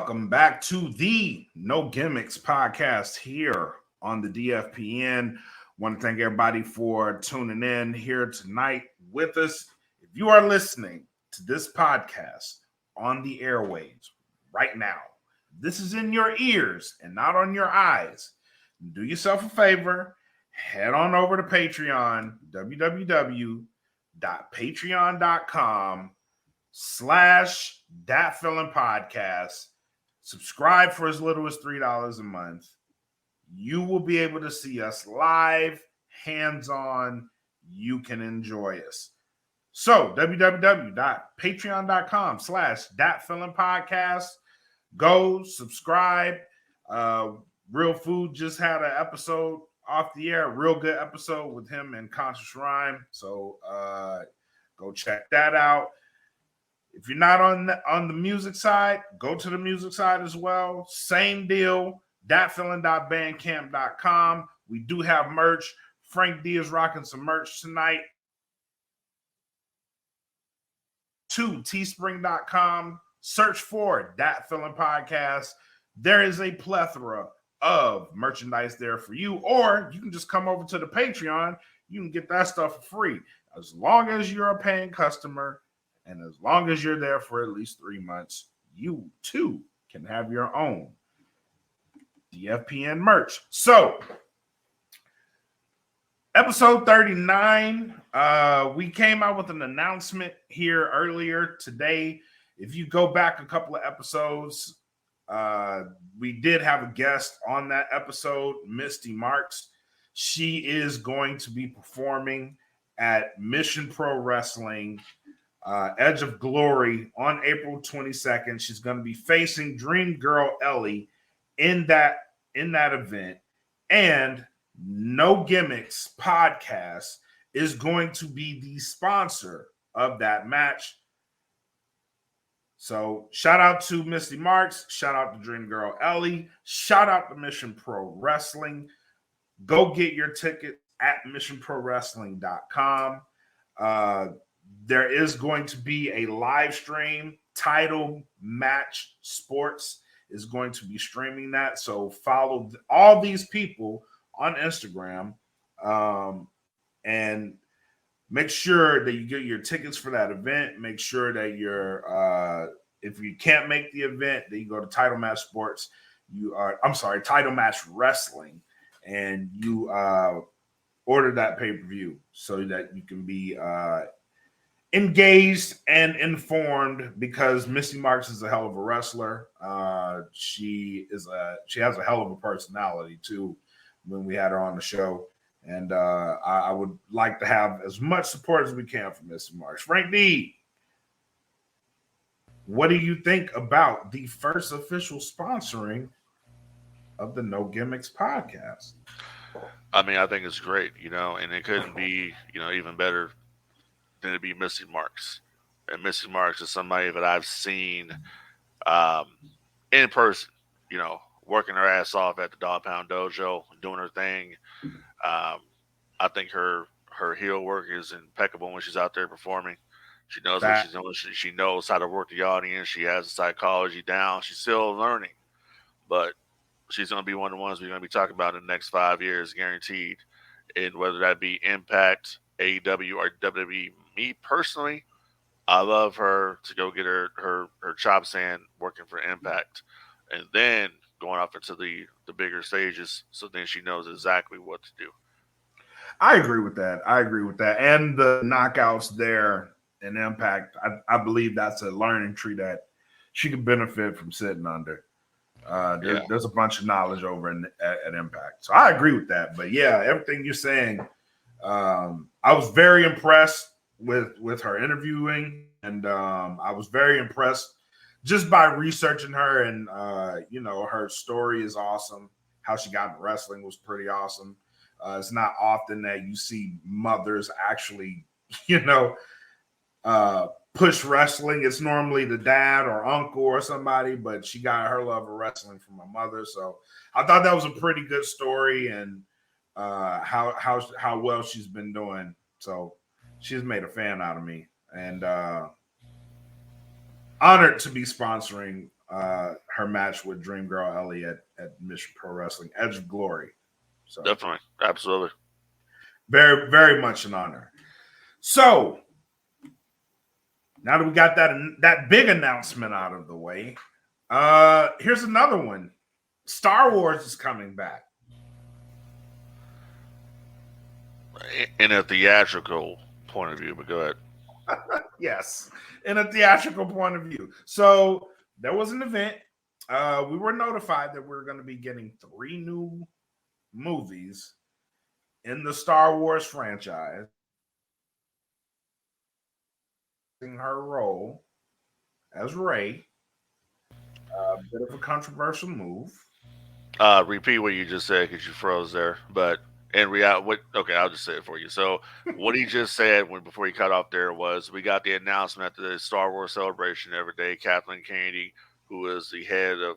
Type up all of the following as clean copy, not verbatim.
Welcome back to the No Gimmicks podcast here on the DFPN. Want to thank everybody for tuning in here tonight with us. If you are listening to this podcast on the airwaves right now, this is in your ears and not on your eyes. Do yourself a favor, head on over to Patreon, www.patreon.com/thatfeelingpodcast. Subscribe for as little as $3 a month. You will be able to see us live, hands-on. You can enjoy us. So, www.patreon.com/thatfeelingpodcast. Go subscribe. Real Food just had an episode off the air, real good episode with him and Conscious Rhyme. So go check that out. If you're not on the music side, go to the music side as well. Same deal, thatfeeling.bandcamp.com. We do have merch. Frank D is rocking some merch tonight. To teespring.com. Search for That Feeling Podcast. There is a plethora of merchandise there for you, or you can just come over to the Patreon. You can get that stuff for free as long as you're a paying customer. And as long as you're there for at least 3 months, you too can have your own DFPN merch. So, episode 39, we came out with an announcement here earlier today. If you go back a couple of episodes, we did have a guest on that episode, Misty Marks. She is going to be performing at Mission Pro Wrestling Edge of Glory on April 22nd. She's going to be facing Dream Girl Ellie in that event. And No Gimmicks podcast is going to be the sponsor of that match. So shout out to Misty Marks, shout out to Dream Girl Ellie, shout out to Mission Pro Wrestling. Go get your ticket at missionprowrestling.com. There is going to be a live stream. Title Match Sports is going to be streaming that. So follow all these people on Instagram and make sure that you get your tickets for that event. Make sure that you're, if you can't make the event, then you go to Title Match Sports. Title Match Wrestling, and you order that pay-per-view so that you can be engaged and informed, because Misty Marks is a hell of a wrestler. She has a hell of a personality too when we had her on the show. And I would like to have as much support as we can from Misty Marks. Frank D, what do you think about the first official sponsoring of the No Gimmicks podcast? I mean, I think it's great, and it couldn't be, even better than to be Misty Marks. And Misty Marks is somebody that I've seen in person, working her ass off at the Dog Pound Dojo, doing her thing. I think her heel work is impeccable when she's out there performing. She knows what she's doing. She knows how to work the audience. She has the psychology down. She's still learning, but she's going to be one of the ones we're going to be talking about in the next 5 years, guaranteed. And whether that be Impact, AEW, or WWE, me personally, I love her to go get her chops in working for Impact, and then going up into the bigger stages, so then she knows exactly what to do. I agree with that. And the knockouts there in Impact, I believe that's a learning tree that she could benefit from sitting under. There's a bunch of knowledge over at Impact. So I agree with that. But yeah, everything you're saying, I was very impressed with her interviewing, and I was very impressed just by researching her. And her story is awesome. How she got into wrestling was pretty awesome. It's not often that you see mothers actually, push wrestling. It's normally the dad or uncle or somebody, but she got her love of wrestling from her mother. So I thought that was a pretty good story, and how well she's been doing. So she's made a fan out of me, and honored to be sponsoring her match with Dream Girl Ellie at Mission Pro Wrestling Edge of Glory. So Definitely, absolutely, very, very much an honor. So now that we got that big announcement out of the way, here's another one. Star Wars is coming back. in a theatrical point of view. But go ahead. Yes, in a theatrical point of view. So there was an event. We were notified that we were going to be getting 3 new movies in the Star Wars franchise. In her role as Rey, a bit of a controversial move. Repeat what you just said because you froze there. But in reality, okay, I'll just say it for you. So what he just said before he cut off there was we got the announcement at the Star Wars Celebration every day. Kathleen Kennedy, who is the head of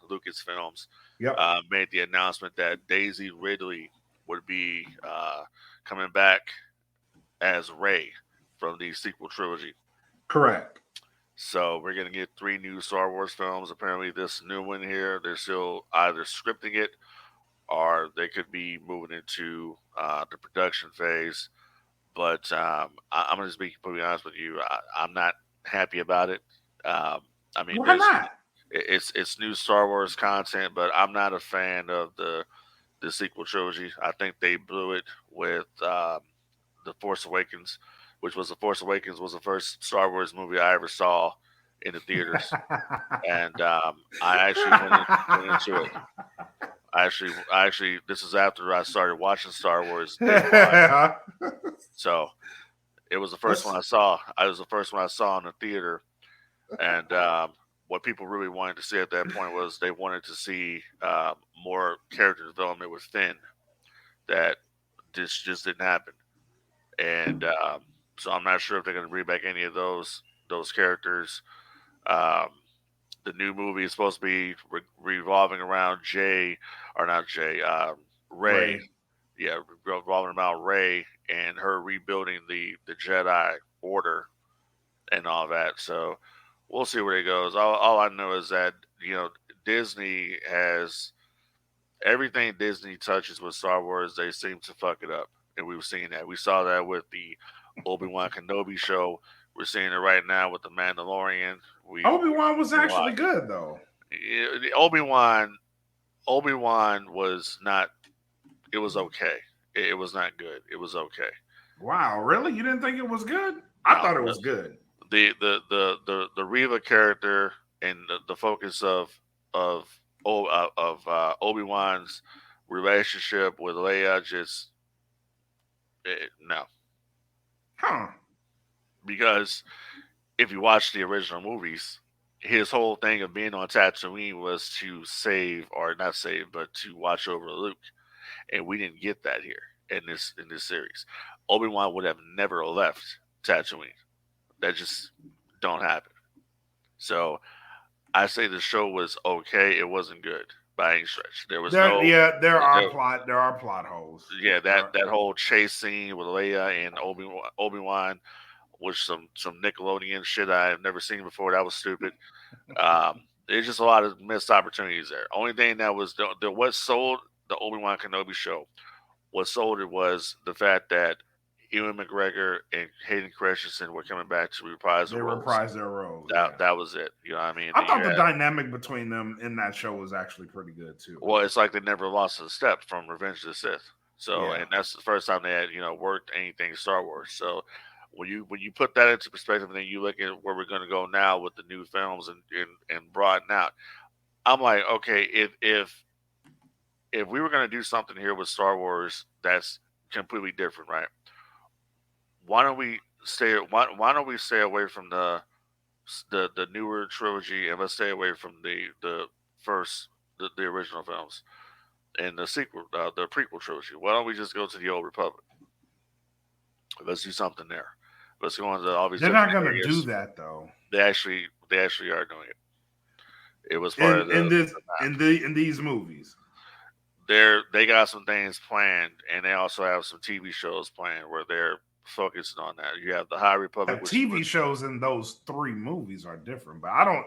Lucasfilms, Yep. Made the announcement that Daisy Ridley would be coming back as Rey from the sequel trilogy. Correct. So we're going to get 3 new Star Wars films. Apparently, this new one here, they're still either scripting it or they could be moving into the production phase. But I'm going to just be completely honest with you. I'm not happy about it. I mean, why not? It's new Star Wars content, but I'm not a fan of the sequel trilogy. I think they blew it with The Force Awakens, which was The Force Awakens was the first Star Wars movie I ever saw in the theaters, and I actually went into it. I actually, this is after I started watching Star Wars. So it was the first one I saw. It was the first one I saw in the theater, and what people really wanted to see at that point was they wanted to see more character development with Finn. That just didn't happen, and so I'm not sure if they're going to bring back any of those characters. The new movie is supposed to be revolving around Rey. Yeah, revolving around Rey and her rebuilding the Jedi Order and all that. So we'll see where it goes. All I know is that Disney has everything Disney touches with Star Wars. They seem to fuck it up, and we've seen that. We saw that with the Obi-Wan Kenobi show. We're seeing it right now with the Mandalorian. Obi-Wan was actually good, though. Obi-Wan was not. It was okay. It was not good. It was okay. Wow, really? You didn't think it was good? I thought it was good. The Reva character and the focus of Obi-Wan's relationship with Leia no. Huh. Because if you watch the original movies, his whole thing of being on Tatooine was to save, or not save, but to watch over Luke, and we didn't get that here in this series. Obi-Wan would have never left Tatooine. That just don't happen. So I say the show was okay. It wasn't good by any stretch. There are plot holes. Yeah, that whole chase scene with Leia and Obi-Wan was some Nickelodeon shit I have never seen before. That was stupid. There's just a lot of missed opportunities there. Only thing that was what sold the Obi-Wan Kenobi show, what sold it was the fact that Ewan McGregor and Hayden Christensen were coming back to reprise their roles. That was it. You know what I mean? I thought the dynamic between them in that show was actually pretty good too. Well, it's like they never lost a step from Revenge of the Sith. So, and that's the first time they had worked anything Star Wars. So when you put that into perspective, and then you look at where we're going to go now with the new films and broaden out, I'm like, okay, if we were going to do something here with Star Wars that's completely different, right? Why don't we stay away from the newer trilogy, and let's stay away from the original films and the sequel, the prequel trilogy? Why don't we just go to the Old Republic? Let's do something there. Let's go into all these. They're not going to do that, though. They actually are doing it. It was part of in these movies. They got some things planned, and they also have some TV shows planned where they're focusing on that. You have the High Republic, The which TV shows in those 3 movies are different, but I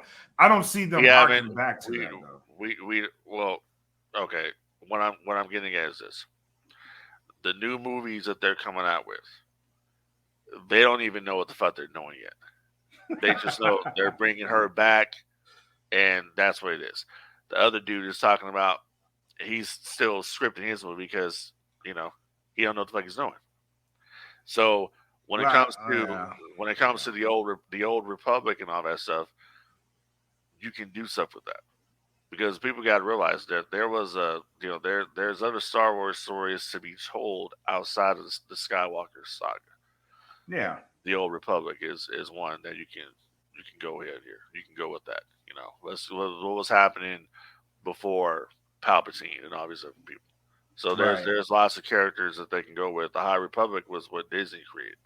don't see them we haven't. harking back to We that though. we well, okay. What I'm getting at is this: the new movies that they're coming out with, they don't even know what the fuck they're doing yet. They just know they're bringing her back, and that's what it is. The other dude is talking about he's still scripting his movie because he don't know what the fuck he's doing. So when it Right? comes to the old Republic and all that stuff, you can do stuff with that because people got to realize that there was there's other Star Wars stories to be told outside of the Skywalker saga. Yeah. The old Republic is one that you can go ahead here. You can go with that. What was happening before Palpatine and all these other people. So there's lots of characters that they can go with. The High Republic was what Disney created.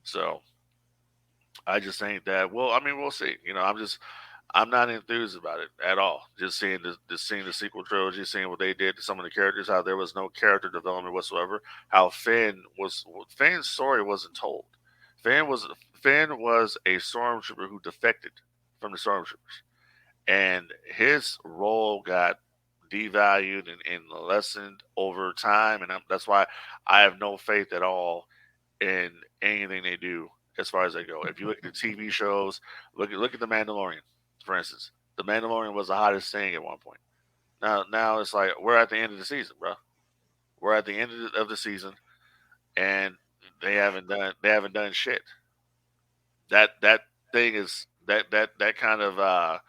So I just think that we'll see. I'm not enthused about it at all. Just seeing the sequel trilogy, seeing what they did to some of the characters, how there was no character development whatsoever, how Finn's story wasn't told. Finn was a stormtrooper who defected from the stormtroopers, and his role got devalued and lessened over time, and that's why I have no faith at all in anything they do as far as they go. If you look at the TV shows, look at the Mandalorian, for instance. The Mandalorian was the hottest thing at one point. Now it's like we're at the end of the season, bro. We're at the end of the season, and they haven't done shit. That thing is that kind of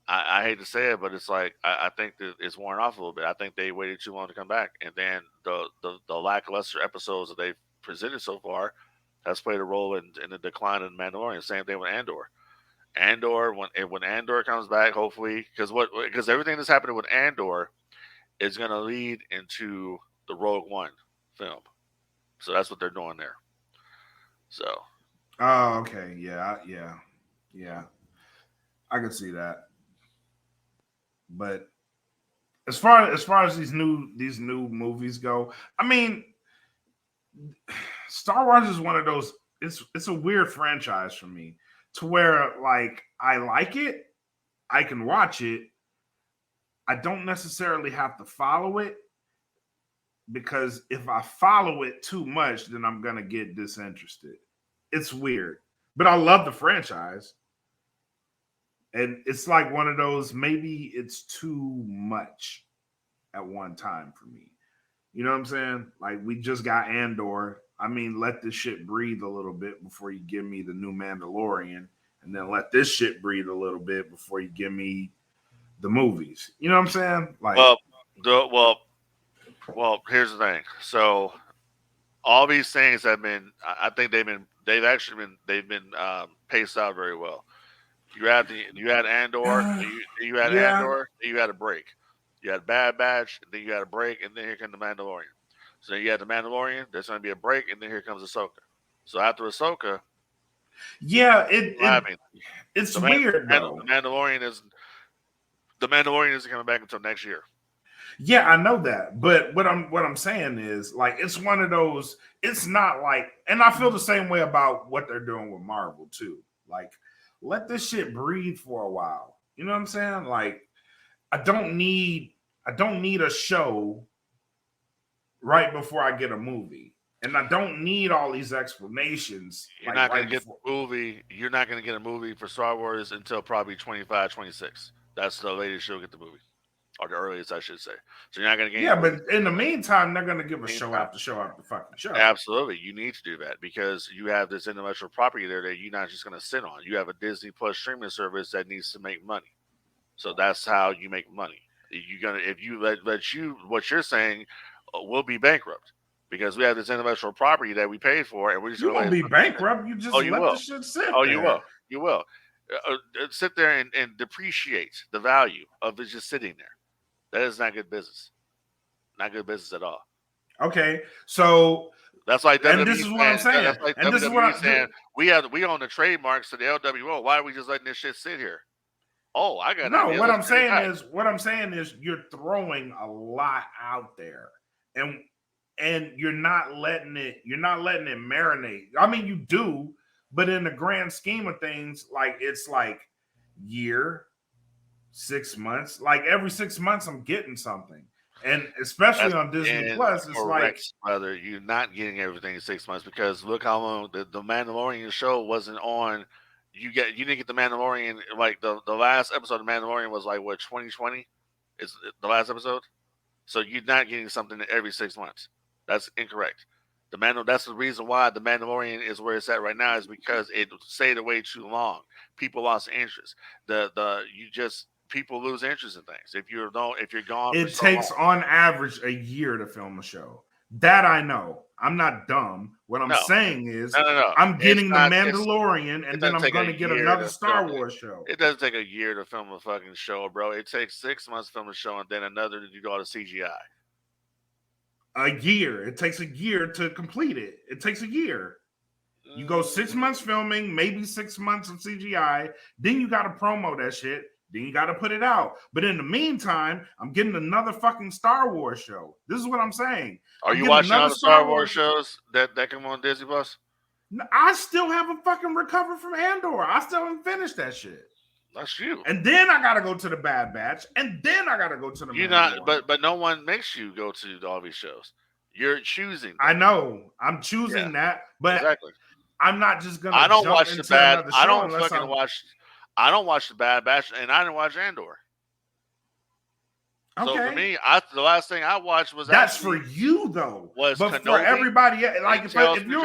I hate to say it, but it's like I think that it's worn off a little bit. I think they waited too long to come back, and then the lackluster episodes that they've presented so far has played a role in the decline of the Mandalorian. Same thing with Andor. When Andor comes back, hopefully, because everything that's happening with Andor is going to lead into the Rogue One film. So that's what they're doing there. So. Oh, okay. Yeah. I can see that. But as far as these new movies go, I mean, Star Wars is one of those. It's a weird franchise for me to where like I like it, I can watch it. I don't necessarily have to follow it because if I follow it too much, then I'm gonna get disinterested. It's weird, but I love the franchise. And it's like one of those, maybe it's too much at one time for me. You know what I'm saying? Like we just got Andor. I mean, let this shit breathe a little bit before you give me the new Mandalorian. And then let this shit breathe a little bit before you give me the movies. You know what I'm saying? Like well, here's the thing. So all these things have been I think they've been paced out very well. You had Andor, you had yeah. Andor, then you had a break. You had Bad Batch, then you had a break, and then here comes the Mandalorian. So then you had the Mandalorian, there's going to be a break, and then here comes Ahsoka. So after Ahsoka, yeah, it's weird though. The Mandalorian isn't coming back until next year. Yeah, I know that. But what I'm saying is like it's one of those, it's not like, and I feel the same way about what they're doing with Marvel too. Like, let this shit breathe for a while. You know what I'm saying? Like, I don't need a show right before I get a movie. And I don't need all these explanations. You're not going to get the movie. You're not going to get a movie for Star Wars until probably 25, 26. That's the latest you'll get the movie. Or the earliest, I should say. So you're not going to get. Yeah, but in the meantime, they're going to give a show after show after fucking show. Absolutely, you need to do that because you have this intellectual property there that you're not just going to sit on. You have a Disney Plus streaming service that needs to make money. So that's how you make money. If you what you're saying will be bankrupt because we have this intellectual property that we paid for, and we're just going to be bankrupt. You just let the shit sit. Oh, you will. You will sit there and depreciate the value of it just sitting there. That is not good business. Not good business at all. Okay, so that's like WWE, and this is what I'm saying. That's like and WWE this is what I'm saying. We own the trademarks to the LWO. Why are we just letting this shit sit here? Oh, I got no. What I'm saying is you're throwing a lot out there, and and you're not letting it marinate. I mean, you do, but in the grand scheme of things, like it's like year, 6 months. Like every 6 months, I'm getting something. And especially on Disney Plus, it's like, brother, you're not getting everything in 6 months because look how long the Mandalorian show wasn't on. You didn't get the Mandalorian like the last episode of Mandalorian was like what 2020 is the last episode. So you're not getting something every 6 months. That's incorrect. That's the reason why the Mandalorian is where it's at right now is because it stayed away too long. People lost interest. People lose interest in things if you're gone. It takes on average a year to film a show. That I know. I'm not dumb. What I'm saying is, I'm getting The Mandalorian, and then I'm going to get another Star Wars show. It doesn't take a year to film a fucking show, bro. It takes 6 months to film a show, and then another to do all the CGI. A year. It takes a year to complete it. It takes a year. You go 6 months filming, maybe 6 months of CGI. Then you got to promo that shit. Then you got to put it out. But in the meantime, I'm getting another fucking Star Wars show. This is what I'm saying. Are you watching other Star Wars shows that come on Disney Plus? I still haven't fucking recovered from Andor. I still haven't finished that shit. That's you. And then I got to go to the Bad Batch. And then I got to go to the You're not, but no one makes you go to all these shows. You're choosing. I know. I'm choosing that. But exactly. I'm not just going to I don't watch the Bad. I don't fucking watch. I don't watch the Bad Batch, and I didn't watch Andor. Okay. So for me, the last thing I watched was that's for you though. But Kenobi for everybody, like if you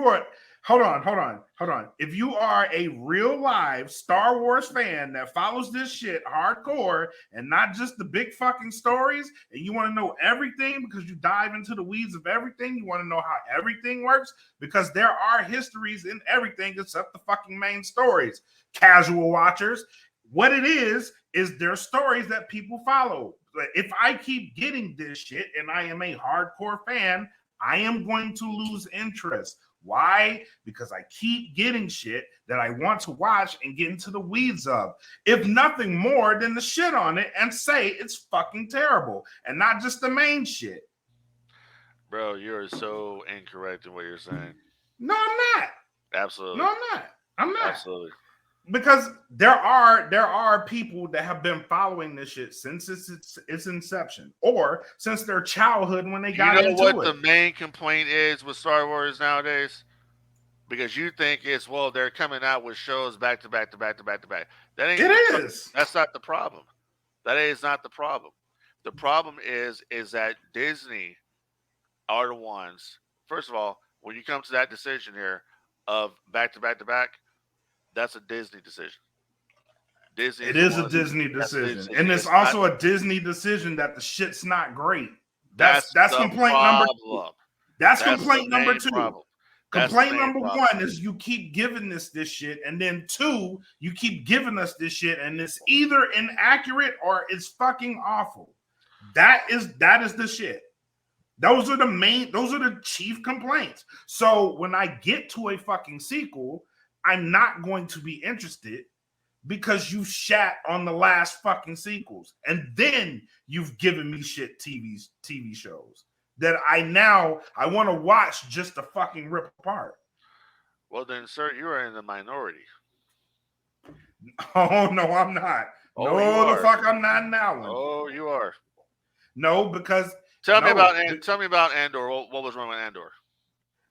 are, hold on. If you are a real live Star Wars fan that follows this shit hardcore and not just the big fucking stories, and you want to know everything because you dive into the weeds of everything, you want to know how everything works because there are histories in everything except the fucking main stories. Casual watchers, what it is there stories that people follow. If I keep getting this shit and I am a hardcore fan, I am going to lose interest. Why? Because I keep getting shit that I want to watch and get into the weeds of. If nothing more than the shit on it and say it's fucking terrible and not just the main shit. Bro, you're so incorrect in what you're saying. No, I'm not. Absolutely. No, I'm not. Absolutely. Because there are people that have been following this shit since its inception or since their childhood when they got into it. You know what the main complaint is with Star Wars nowadays? Because you think it's, well, they're coming out with shows back to back to back to back to back. That ain't. It is. That's not the problem. That is not the problem. The problem is that Disney are the ones. First of all, when you come to that decision here of back to back to back, that's a Disney decision. It is a Disney decision. And it's also a Disney decision that the shit's not great. That's complaint number two. That's complaint number two. Complaint number one is you keep giving us this shit, and then two, you keep giving us this shit, and it's either inaccurate or it's fucking awful. That is the shit. Those are the chief complaints. So when I get to a fucking sequel, I'm not going to be interested because you shat on the last fucking sequels. And then you've given me shit TV shows that I want to watch just to fucking rip apart. Well then, sir, you are in the minority. Oh, no, I'm not. No, the fuck I'm not in that one. Oh, you are. No, because... Tell me about Andor. What was wrong with Andor?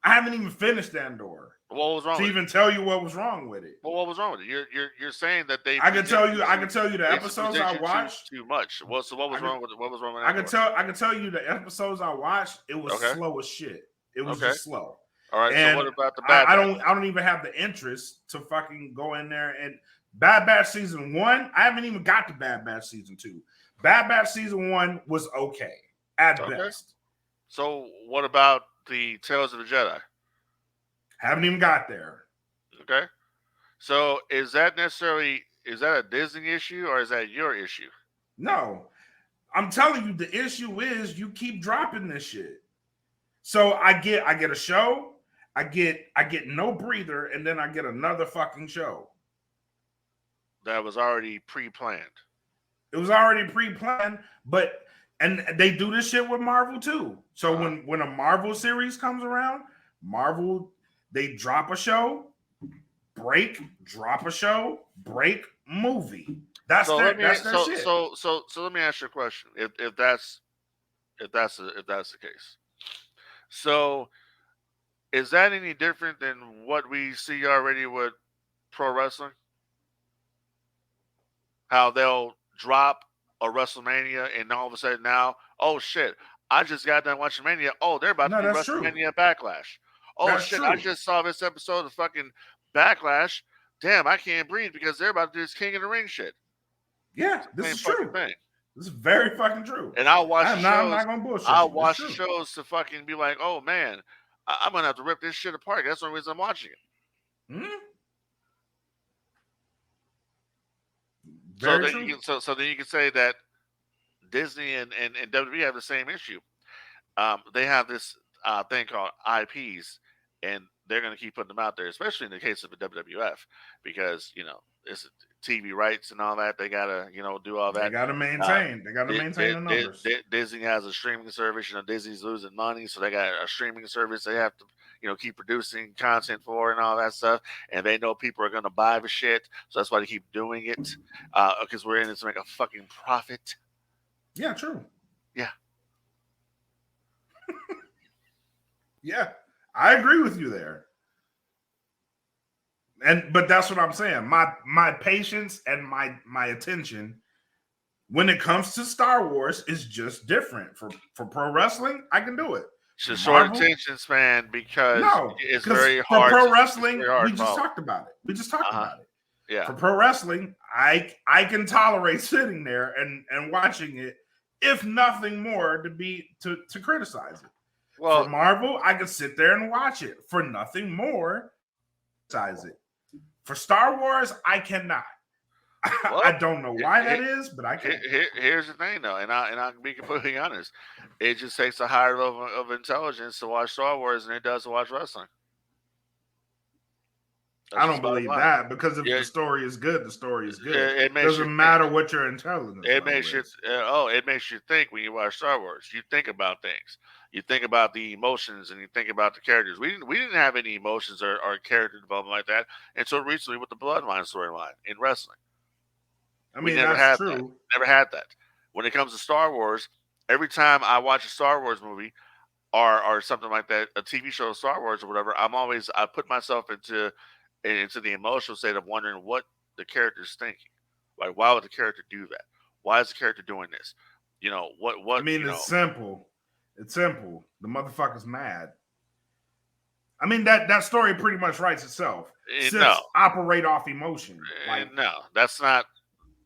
I haven't even finished Andor. What was wrong to with even tell you what was wrong with it? Well, what was wrong with it? You're saying that they. I can tell you the episodes I watched. Too much. Well, so what was wrong with it? What was wrong with Andor? I can tell you the episodes I watched. It was slow as shit. It was just slow. All right. And so what about the Bad Batch? I don't even have the interest to fucking go in there and Bad Batch season 1. I haven't even got to Bad Batch season 2. Bad Batch season 1 was okay at best. So what about the Tales of the Jedi? Haven't even got there. Okay. So is that a Disney issue or is that your issue? No. I'm telling you, the issue is you keep dropping this shit. So I get a show, I get no breather, and then I get another fucking show. That was already pre-planned. It was already pre-planned, but And they do this shit with Marvel too. So when a Marvel series comes around, Marvel, they drop a show, break, drop a show, break, movie. That's their shit. So let me ask you a question. If that's the case, so is that any different than what we see already with pro wrestling? How they'll drop a WrestleMania and all of a sudden now, oh shit, I just got done watching Mania. Oh, they're about to do WrestleMania Backlash. Oh that's shit, true. I just saw this episode of fucking Backlash. Damn, I can't breathe because they're about to do this King of the Ring shit. Yeah, this is true. Thing. This is very fucking true. And I'll watch I'm not gonna bullshit. I'll watch the shows to fucking be like, oh man, I'm gonna have to rip this shit apart. That's the only reason I'm watching it. Mm-hmm. So then you can say that Disney and WWE have the same issue. They have this thing called IPs, and they're going to keep putting them out there, especially in the case of the WWF, because it's TV rights and all that. They gotta do all that. They gotta maintain. They gotta maintain the numbers. Disney has a streaming service. Disney's losing money, so they got a streaming service. They have to keep producing content for and all that stuff. And they know people are going to buy the shit, so that's why they keep doing it. Because we're in it to make a fucking profit. Yeah, true. Yeah. Yeah, I agree with you there. But that's what I'm saying. My patience and my attention when it comes to Star Wars is just different. For pro wrestling, I can do it. It's a short attention span because it's very hard. For pro wrestling, we just talked about it. Yeah. For pro wrestling, I can tolerate sitting there and watching it, if nothing more, to criticize it. Well, for Marvel, I can sit there and watch it for nothing more. Criticize it. For Star Wars, I cannot. Well, I don't know why that is, but I can't. Here's the thing, though, and I can be completely honest. It just takes a higher level of intelligence to watch Star Wars than it does to watch wrestling. I don't believe that, because if the story is good, the story is good. It doesn't matter what your intelligence. It makes you think when you watch Star Wars. You think about things. You think about the emotions, and you think about the characters. We didn't have any emotions or character development like that until recently with the Bloodline storyline in wrestling. I mean, that's true. Never had that. When it comes to Star Wars, every time I watch a Star Wars movie or something like that, a TV show of Star Wars or whatever, I put myself into the emotional state of wondering what the character's thinking. Like, why would the character do that? Why is the character doing this? What? I mean, it's simple. It's simple. The motherfucker's mad. I mean, that story pretty much writes itself. Operate off emotion. That's not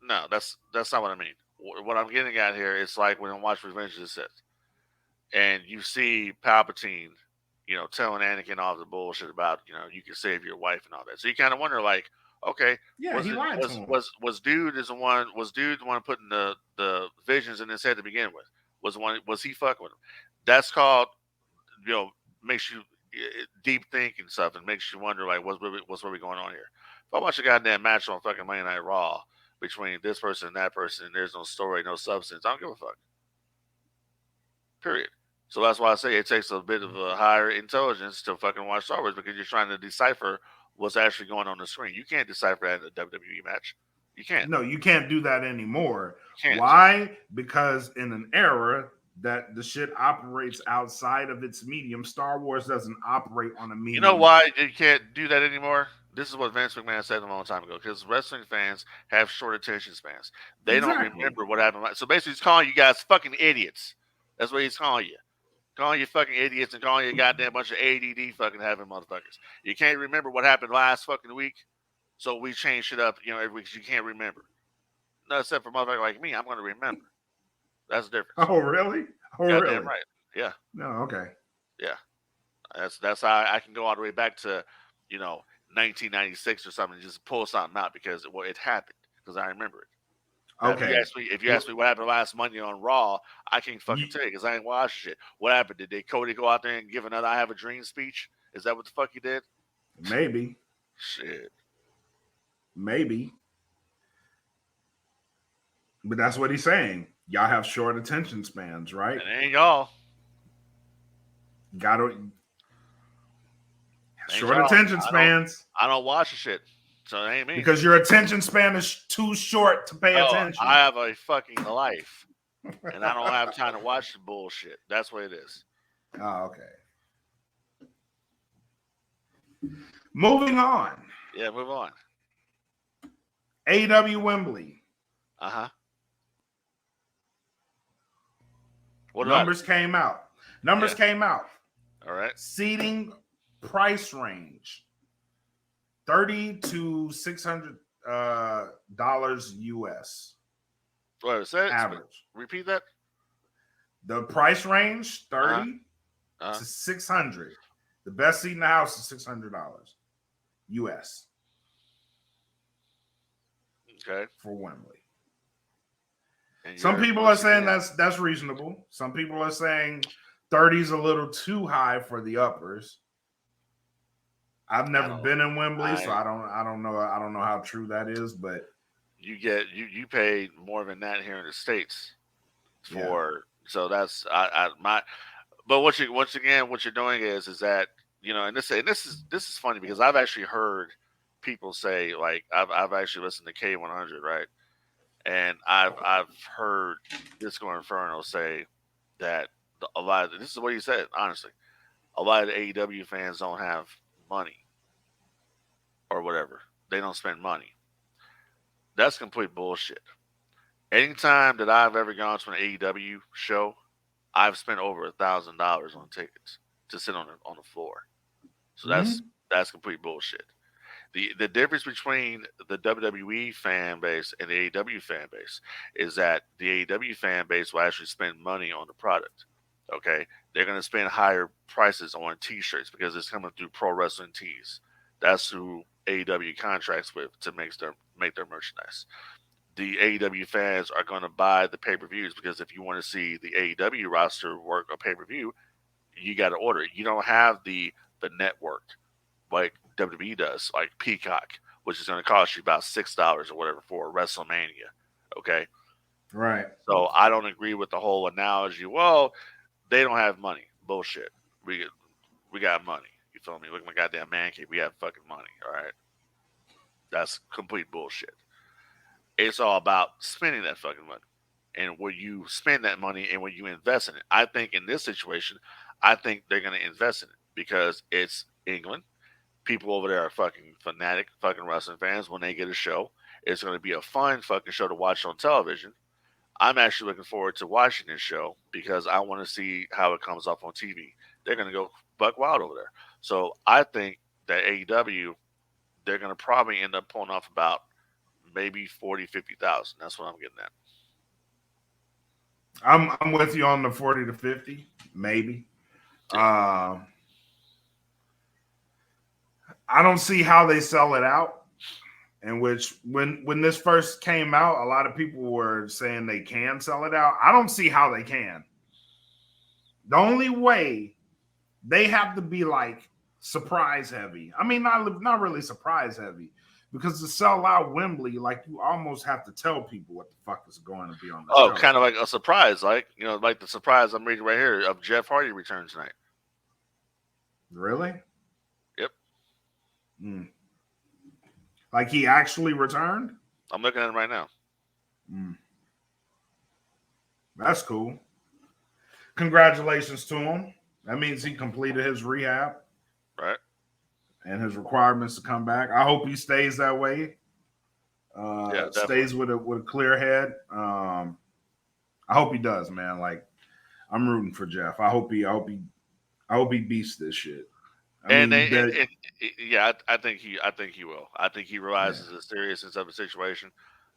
what I mean. What I'm getting at here is like when I watch Revenge of the Sith, and you see Palpatine, telling Anakin all the bullshit about, you can save your wife and all that. So you kind of wonder, like, okay, he lied to him. Was dude the one putting the visions in his head to begin with? Was he fucking with him? That's called, makes you deep think and stuff, and makes you wonder, like, what's really going on here? If I watch a goddamn match on fucking Monday Night Raw between this person and that person, and there's no story, no substance, I don't give a fuck. Period. So that's why I say it takes a bit of a higher intelligence to fucking watch Star Wars, because you're trying to decipher what's actually going on the screen. You can't decipher that in a WWE match. You can't. No, you can't do that anymore. Why? Because in an era that the shit operates outside of its medium, Star Wars doesn't operate on a medium. You know why you can't do that anymore? This is what Vince McMahon said a long time ago, because wrestling fans have short attention spans. They don't remember what happened. So basically, he's calling you guys fucking idiots. That's what he's calling you. Calling you fucking idiots and calling you a goddamn bunch of ADD fucking having motherfuckers. You can't remember what happened last fucking week, so we change shit up, every week, because you can't remember. No, except for a motherfucker like me, I'm going to remember. That's the difference. Oh, really? Oh, goddamn really? Right. Yeah. No, okay. Yeah. That's how I can go all the way back to, 1996 or something, and just pull something out because it happened, because I remember it. Okay. If you ask me what happened last Monday on Raw, I can't fucking tell you, because I ain't watched shit. What happened? Did Cody go out there and give another "I Have a Dream" speech? Is that what the fuck he did? Maybe. Shit. Maybe. But that's what he's saying. Y'all have short attention spans, right? And it ain't y'all. Gotta It ain't short y'all. attention spans. I don't watch the shit, so it ain't me. Because your attention span is too short to pay attention. I have a fucking life, and I don't have time to watch the bullshit. That's what it is. Oh, okay. Moving on. Yeah, move on. AEW Wembley. What Numbers came out. Came out. All right. Seating price range $30 to $600 US. What say average? Repeat that. The price range $30 to $600. The best seat in the house is $600 US. Okay. For Wembley. And some people are saying that's reasonable. Some people are saying 30 is a little too high for the uppers. I've never been in Wembley, so I don't know how true that is, but you pay more than that here in the States so that's but what you're doing is that, you know, and this is funny because I've actually heard people say, like, I've actually listened to K100, right? And I've heard Disco Inferno say that a lot of this is what he said, honestly. A lot of the AEW fans don't have money or whatever. They don't spend money. That's complete bullshit. Anytime that I've ever gone to an AEW show, I've spent over $1,000 on tickets to sit on the floor. So that's complete bullshit. The difference between the WWE fan base and the AEW fan base is that the AEW fan base will actually spend money on the product. Okay, they're going to spend higher prices on T-shirts because it's coming through Pro Wrestling Tees. That's who AEW contracts with to make their merchandise. The AEW fans are going to buy the pay-per-views because if you want to see the AEW roster work a pay-per-view, you got to order it. You don't have the network like WWE does, like Peacock, which is going to cost you about $6 or whatever for WrestleMania. Okay, right. So I don't agree with the whole analogy. Well, they don't have money. Bullshit. We got money. You feel me? Look at my goddamn man cave. We have fucking money. All right. That's complete bullshit. It's all about spending that fucking money. And where you spend that money and when you invest in it. I think in this situation, I think they're going to invest in it because it's England. People over there are fucking fanatic fucking wrestling fans. When they get a show, it's going to be a fun fucking show to watch on television. I'm actually looking forward to watching this show because I want to see how it comes off on TV. They're going to go buck wild over there. So I think that AEW, they're going to probably end up pulling off about maybe 40, 50,000. That's what I'm getting at. I'm with you on the 40 to 50, maybe. I don't see how they sell it out. In which when this first came out, a lot of people were saying they can sell it out. I don't see how they can. The only way, they have to be like surprise heavy. I mean, not really surprise heavy, because to sell out Wembley, like, you almost have to tell people what the fuck is going to be on the show. Kind of like a surprise, like, you know, like the surprise I'm reading right here of Jeff Hardy returns tonight. Really? Yep. Like he actually returned? I'm looking at him right now. That's cool. Congratulations to him. That means he completed his rehab. Right. And his requirements to come back. I hope he stays that way. Stays with a clear head. I hope he does, man. Like, I'm rooting for Jeff. I hope he beats this shit. I think he will. I think he realizes the seriousness of the situation.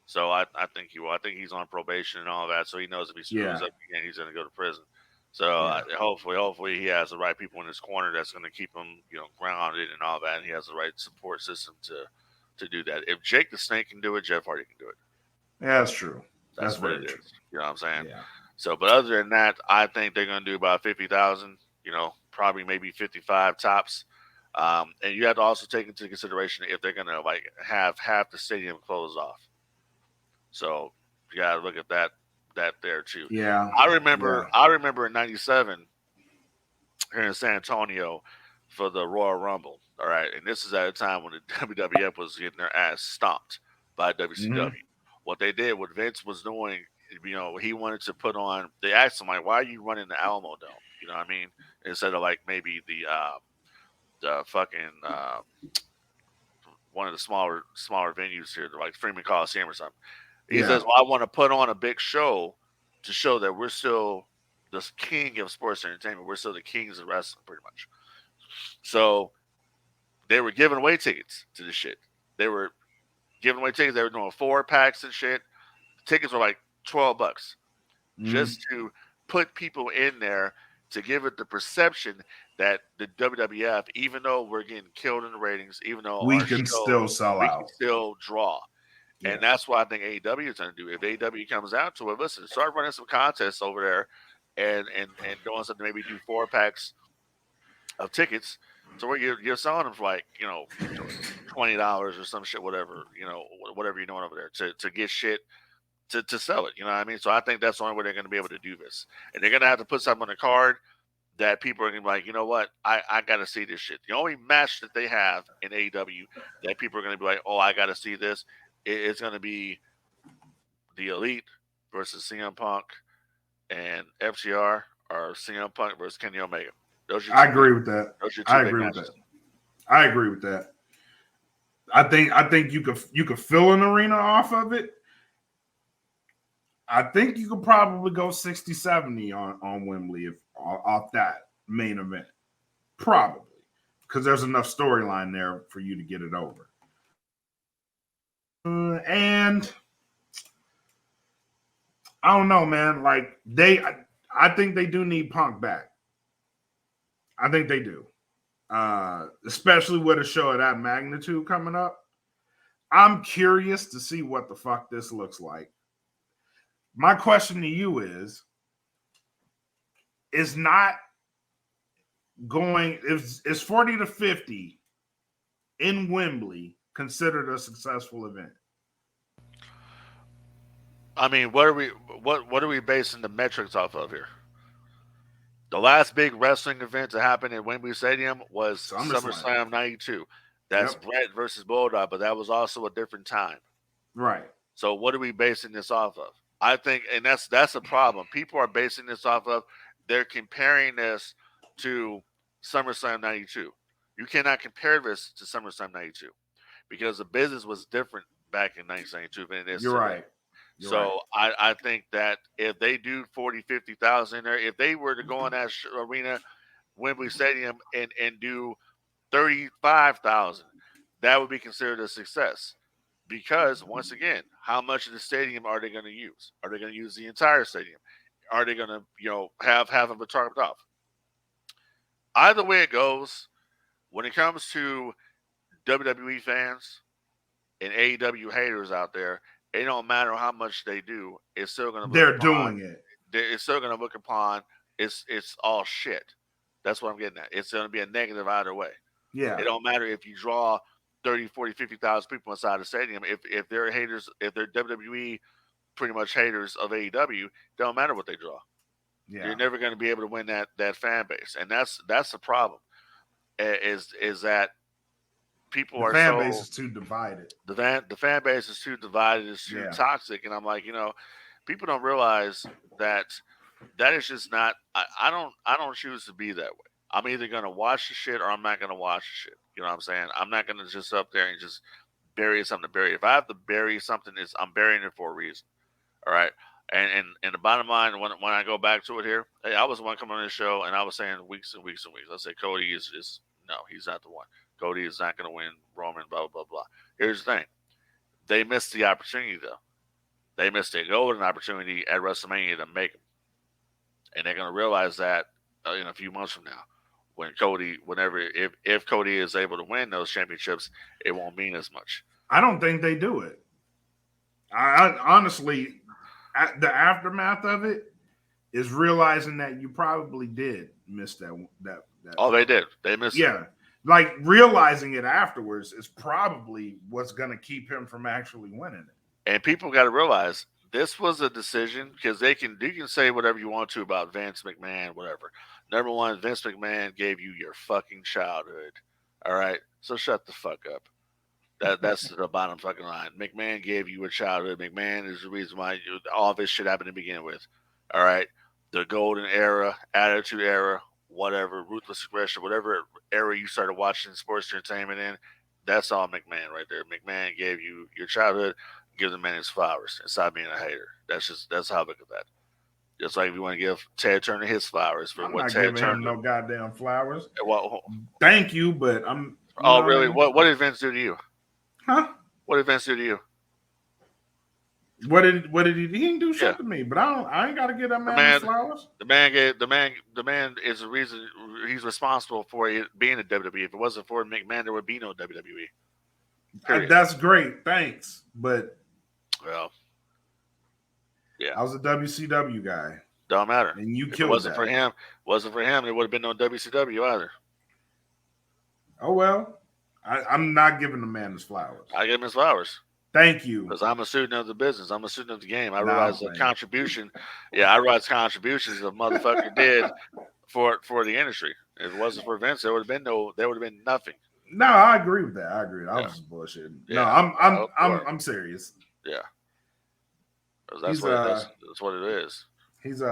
So I think he will. I think he's on probation and all that, so he knows if he screws up again, he's going to go to prison. So hopefully he has the right people in his corner that's going to keep him, you know, grounded and all that, and he has the right support system to do that. If Jake the Snake can do it, Jeff Hardy can do it. Yeah, that's true. That's what it is. You know what I'm saying? Yeah. So, but other than that, I think they're going to do about 50,000. You know, probably maybe 55 tops. And you have to also take into consideration if they're going to like have half the stadium closed off. So You gotta look at that there too. Yeah. I remember in '97 here in San Antonio for the Royal Rumble. All right, and this is at a time when the WWF was getting their ass stomped by WCW. Mhm. What they did, what Vince was doing, he wanted to put on. They asked him like, "Why are you running the Alamo Dome?" You know what I mean? Instead of like maybe the fucking one of the smaller venues here, like Freeman Coliseum or something. He Yeah. says, "Well, I want to put on a big show to show that we're still the king of sports entertainment. We're still the kings of wrestling, pretty much." So they were giving away tickets to this shit. They were giving away tickets. They were doing 4-packs and shit. Tickets were like $12 Mhm. just to put people in there to give it the perception that the WWF, even though we're getting killed in the ratings, even though We our can show, still sell we can out. still draw. Yeah. And that's what I think AEW is going to do. If AEW comes out to it, listen, start running some contests over there and doing something, maybe do 4-packs of tickets to where you're selling them for like, $20 or some shit, whatever, whatever you're doing over there to get shit to sell it. You know what I mean? So I think that's the only way they're going to be able to do this. And they're going to have to put something on the card that people are going to be like, you know what? I got to see this shit. The only match that they have in AEW that people are going to be like, oh, I got to see this, it's going to be the Elite versus CM Punk and FTR, or CM Punk versus Kenny Omega. Those are I agree with that. Those are I two big agree with matches. that. I agree with that. I think you could fill an arena off of it. I think you could probably go 60-70 on Wembley off that main event. Probably. Because there's enough storyline there for you to get it over. And I don't know, man. Like I think they do need Punk back. I think they do. Especially with a show of that magnitude coming up. I'm curious to see what the fuck this looks like. My question to you is not going, is 40-50 in Wembley considered a successful event? I mean, what are we basing the metrics off of here? The last big wrestling event to happen at Wembley Stadium was SummerSlam '92. That's Brett versus Bulldog, but that was also a different time. Right. So what are we basing this off of? I think, and that's a problem. People are basing this off of, they're comparing this to SummerSlam '92. You cannot compare this to SummerSlam '92 because the business was different back in 1992 than it is You're today. right. So I think that if they do 40, 50,000 in there, if they were to go in that arena, Wembley Stadium, and do 35,000, that would be considered a success. Because once again, how much of the stadium are they going to use? Are they going to use the entire stadium? Are they going to, have them tarped off? Either way it goes, when it comes to WWE fans and AEW haters out there, it don't matter how much they do. It's still going to. They're doing it. It's still going to look upon. It's all shit. That's what I'm getting at. It's going to be a negative either way. Yeah. It don't matter if you draw 30, 40, 50,000 people inside the stadium. If they're haters, if they're WWE pretty much haters of AEW, it don't matter what they draw. Yeah. You're never going to be able to win that fan base, and that's the problem. Is that people are fan base is too divided. The fan base is too divided. It's too toxic, and I'm like, people don't realize that is just not. I don't choose to be that way. I'm either gonna watch the shit or I'm not gonna watch the shit. You know what I'm saying? I'm not gonna just up there and just bury something to bury. If I have to bury something, I'm burying it for a reason. All right. And the bottom line, when I go back to it here, hey, I was the one coming on this show, and I was saying weeks and weeks and weeks. I said Cody is no, he's not the one. Cody is not going to win Roman, blah, blah, blah, blah. Here's the thing. They missed the opportunity, though. They missed a golden opportunity at WrestleMania to make them. And they're going to realize that in a few months from now. If Cody is able to win those championships, it won't mean as much. I don't think they do it. I honestly, the aftermath of it is realizing that you probably did miss that. Oh, they did. They missed it. Yeah. Like realizing it afterwards is probably what's going to keep him from actually winning it. And people got to realize this was a decision because you can say whatever you want to about Vince McMahon, whatever. Number one, Vince McMahon gave you your fucking childhood. All right, so shut the fuck up. That's the bottom fucking line. McMahon gave you a childhood. McMahon is the reason why all this shit happened to begin with. All right, the golden era, attitude era, whatever, ruthless aggression, whatever era you started watching sports entertainment in, that's all McMahon right there. McMahon gave you your childhood. Give the man his flowers and stop being a hater. That's how I look at that. Just like if you want to give Ted Turner his flowers for I'm what not Ted giving Turner. him no goddamn flowers. Well, thank you, but I'm. Oh, really? What did Vince do to you? Huh? What did Vince do to you? What did he didn't do shit to me, but I ain't gotta give that man his flowers. The man is the reason he's responsible for it being a WWE. If it wasn't for McMahon, there would be no WWE. That's great, thanks. But well, yeah, I was a WCW guy. Don't matter. And you if killed it wasn't that. for him, there would have been no WCW either. Oh well. I'm not giving the man his flowers. I give him his flowers. Thank you. Because I'm a student of the business. I'm a student of the game. I realize the contribution. Yeah, I realize contributions the motherfucker did for the industry. If it wasn't for Vince, there would have been nothing. No, I agree with that. I agree. I was just bullshitting. Yeah. No, I'm serious. Yeah. That's what it is. He's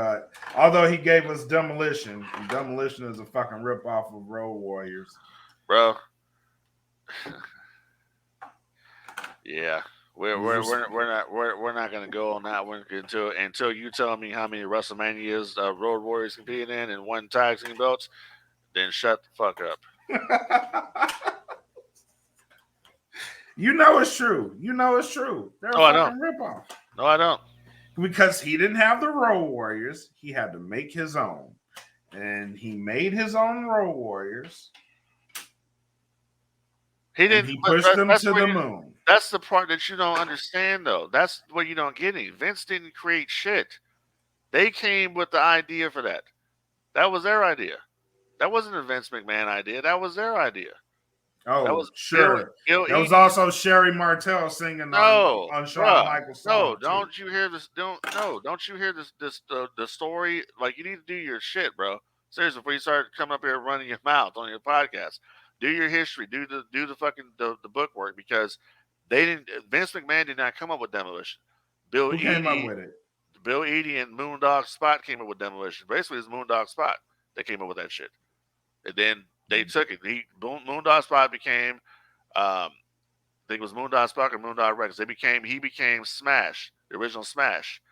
although he gave us Demolition, and Demolition is a fucking ripoff of Road Warriors. Bro. Yeah. We're not gonna go on that one until you tell me how many WrestleManias Road Warriors competed in and won tag team belts. Then shut the fuck up. You know it's true. They're a fucking ripoff. No, I don't. Because he didn't have the Road Warriors, he had to make his own, and he made his own Road Warriors. He didn't. He pushed them to the moon. That's the part that you don't understand, though. That's what you don't get. Vince didn't create shit. They came with the idea for that. That was their idea. That wasn't a Vince McMahon idea. That was their idea. Oh, that was sure. That was also Sherry Martel singing on Shawn Michaels' song. Don't you hear this? Don't you hear this? The story. Like, you need to do your shit, bro. Seriously, before you start coming up here running your mouth on your podcast, do your history. Do the fucking the book work, because they didn't. Vince McMahon did not come up with Demolition. Who came up with it? Bill Eadie and Moondog Spot came up with Demolition. Basically, it's Moondog Spot that came up with that shit. And then they took it. Moondog Spot became, I think it was Moondog Spot or Moondog Records. He became Smash, the original Smash.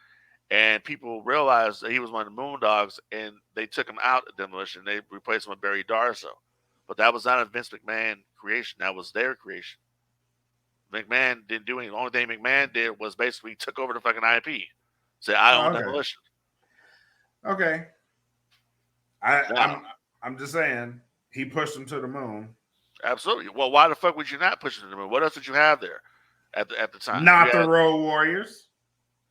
And people realized that he was one of the Moondogs, and they took him out of Demolition. They replaced him with Barry Darso. But that was not a Vince McMahon creation. That was their creation. McMahon didn't do anything. The only thing McMahon did was basically took over the fucking IP. Said, I own Demolition. Okay. I'm just saying, he pushed him to the moon. Absolutely. Well, why the fuck would you not push him to the moon? What else did you have there at the time? Not the Road Warriors.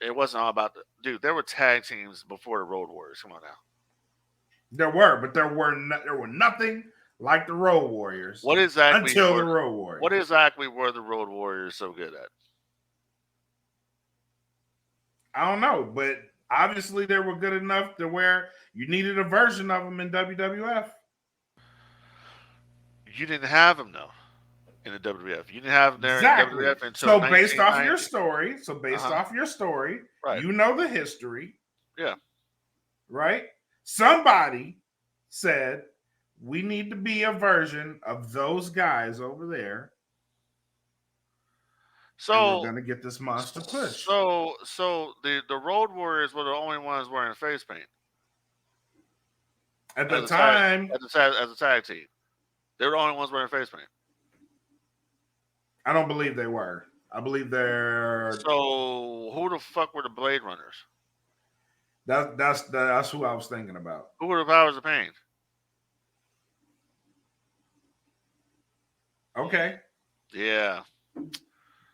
It wasn't all about dude. There were tag teams before the Road Warriors. Come on now. There were nothing like the Road Warriors. What exactly until the Road Warriors? What exactly were the Road Warriors so good at? I don't know, but obviously they were good enough to where you needed a version of them in WWF. You didn't have them though in the WWF. You didn't have them there exactly. in WWF until based off your story, right. You know the history. Yeah. Right? Somebody said we need to be a version of those guys over there. So we're gonna get this monster push. So the Road Warriors were the only ones wearing face paint. At the time, as a tag team, they were the only ones wearing face paint. I don't believe they were. I believe they're. So who the fuck were the Blade Runners? That's who I was thinking about. Who were the Powers of Pain? Okay. Yeah.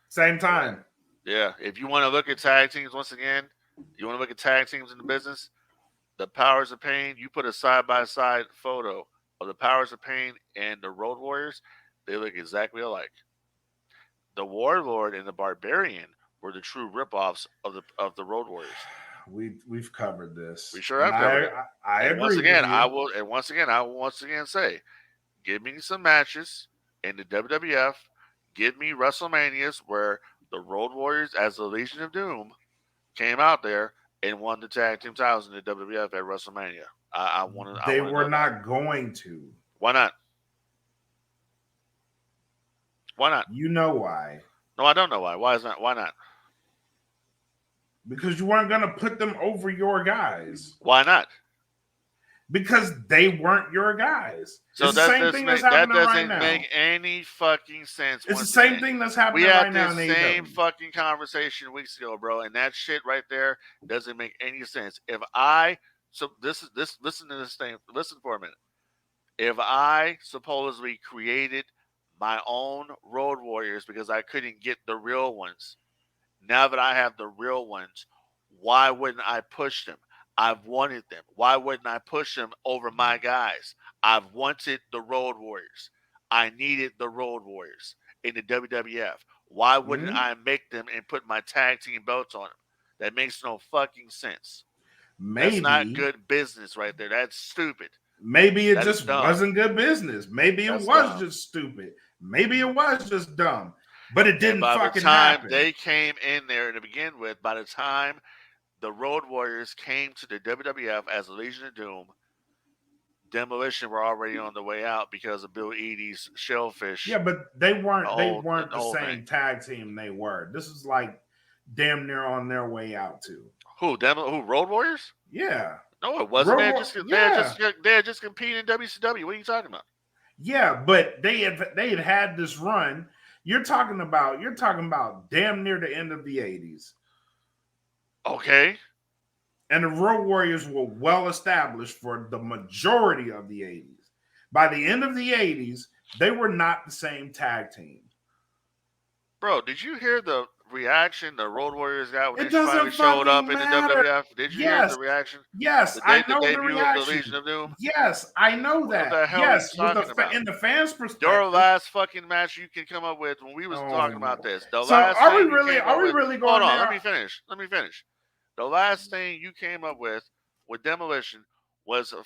Same time. Yeah. If you want to look at tag teams once again, you want to look at tag teams in the business, the Powers of Pain, you put a side-by-side photo of the Powers of Pain and the Road Warriors, they look exactly alike. The Warlord and the Barbarian were the true ripoffs of the Road Warriors. We've covered this. We sure And have covered it. I And agree once again, with you. I will once again say, give me some matches in the WWF. Give me WrestleManias where the Road Warriors, as the Legion of Doom, came out there and won the tag team titles in the WWF at WrestleMania. I want to. They were were not going to. Why not? Why not? You know why? No, I don't know why. Why is that? Why not? Because you weren't going to put them over your guys. Why not? Because they weren't your guys. So it's the same thing that's happening right now. That doesn't make any fucking sense. It's the same thing that's happening right now. We had the same fucking conversation weeks ago, bro, and that shit right there doesn't make any sense. Listen to this thing. Listen for a minute. If I supposedly created my own Road Warriors because I couldn't get the real ones, now that I have the real ones, why wouldn't I push them? I've wanted them. Why wouldn't I push them over my guys? I've wanted the Road Warriors. I needed the Road Warriors in the WWF. Why wouldn't I make them and put my tag team belts on them? That makes no fucking sense. That's not good business right there. That's stupid. Maybe it just wasn't good business. Maybe it was just stupid. Maybe it was just dumb. But it didn't fucking happen. By the time they came in there to begin with, by the time the Road Warriors came to the WWF as the Legion of Doom, Demolition were already on the way out because of Bill Eadie's Shellfish. Yeah, but they weren't the same tag team they were. This is like damn near on their way out too. Who Road Warriors? Yeah. No, it wasn't. They had just competed in WCW. What are you talking about? Yeah, but they had this run. You're talking about damn near the end of the 80s. Okay. And the Road Warriors were well established for the majority of the 80s. By the end of the 80s, they were not the same tag team. Bro, did you hear the reaction the Road Warriors got when they finally showed up in the WWF? Did you hear the reaction? Yes, I know the reaction. Of the Legion of Doom? Yes, I know that. What the hell are you talking about? In the fans' perspective. Your last fucking match you can come up with when we was talking about this. Are we really going Hold on, there? let me finish. The last thing you came up with Demolition was a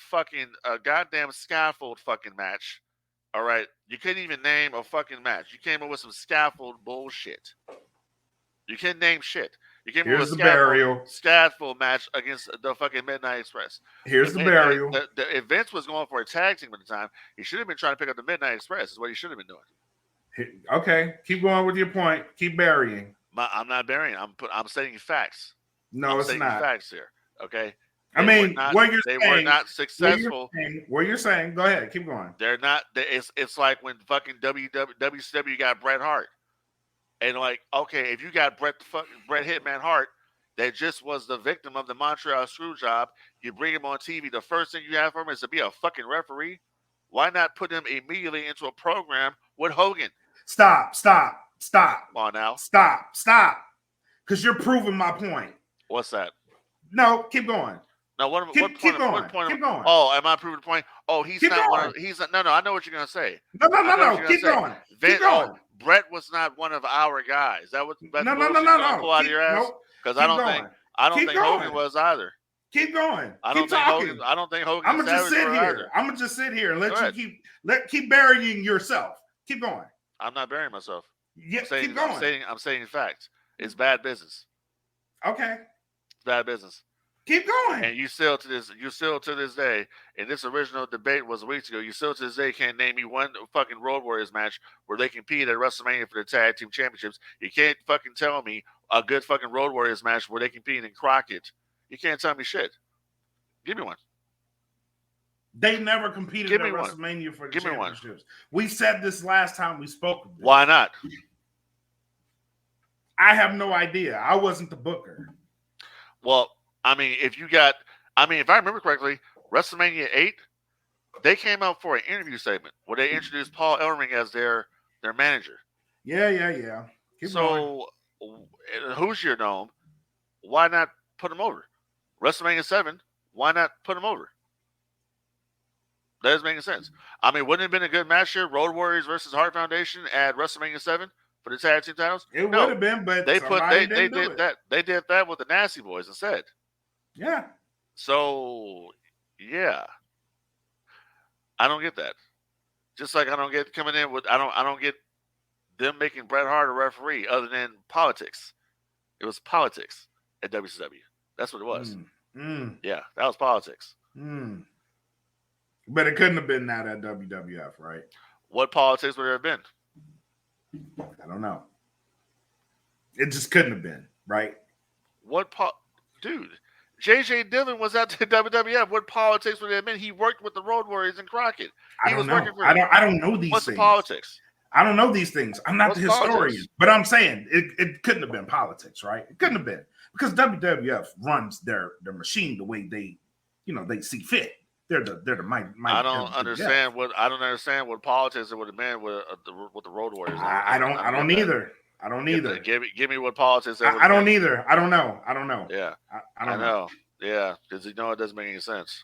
goddamn scaffold fucking match. All right, you couldn't even name a fucking match. You came up with some scaffold bullshit. You can't name shit. You came up with a scaffold match against the fucking Midnight Express. Here's the burial. If Vince was going for a tag team at the time, he should have been trying to pick up the Midnight Express. Is what he should have been doing. Okay, keep going with your point. Keep burying. I'm not burying. I'm stating facts. No, it's not facts here. Okay. They were not successful. What you're saying, go ahead, keep going. They're not. It's like when fucking WCW got Bret Hart, and like, okay, if you got Bret Hitman Hart, that just was the victim of the Montreal screw job, you bring him on TV. The first thing you have for him is to be a fucking referee. Why not put him immediately into a program with Hogan? Stop. Come on now. Stop. Because you're proving my point. What's that? No, keep going. No, what point? Keep going. Oh, am I proving the point? Oh, he's not one of. No. I know what you're gonna say. No. Keep going. Brett was not one of our guys. That's no. Pull out of your ass. Because I don't think Hogan was either. Keep going. I don't think Hogan. I'm gonna just sit here and let you keep burying yourself. Keep going. I'm not burying myself. Yeah, keep going. I'm saying facts. It's bad business. Okay. It's bad business. Keep going. And you still to this day, and this original debate was weeks ago, you still to this day can't name me one fucking Road Warriors match where they compete at WrestleMania for the tag team championships. You can't fucking tell me a good fucking Road Warriors match where they compete in Crockett. You can't tell me shit. Give me one. They never competed at WrestleMania for the championships. We said this last time we spoke. Why not? I have no idea. I wasn't the booker. Well, if I remember correctly, WrestleMania 8, they came out for an interview segment where they introduced Paul Ellering as their manager. Yeah. Keep going. Hoosier Dome, why not put him over? WrestleMania 7, why not put him over? That doesn't make sense. Wouldn't it have been a good match here? Road Warriors versus Hart Foundation at WrestleMania 7? for the tag team titles? It No. would have been, but They somebody they didn't do did it. that. They did that with the Nasty Boys instead. Yeah. So yeah, I don't get that. Just like I don't get coming in with I don't get them making Bret Hart a referee other than politics. It was politics at WCW. That's what it was. Yeah, that was politics. But it couldn't have been that at WWF, right? What politics would there have been? I don't know. It just couldn't have been, right? Dude, JJ Dillon was at the WWF. What politics would there have been? He worked with the Road Warriors and Crockett. I don't know. I don't know these What's things. the politics? I don't know these things. I'm not the historian, politics? but I'm saying it couldn't have been politics, right? It couldn't have been because WWF runs their machine the way they see fit. They're the mighty. I don't understand what politics it would have been with the Road Warriors. I don't either. I don't either. Give me what politics. I don't either. I don't know. Yeah, I don't know. Yeah, because it doesn't make any sense.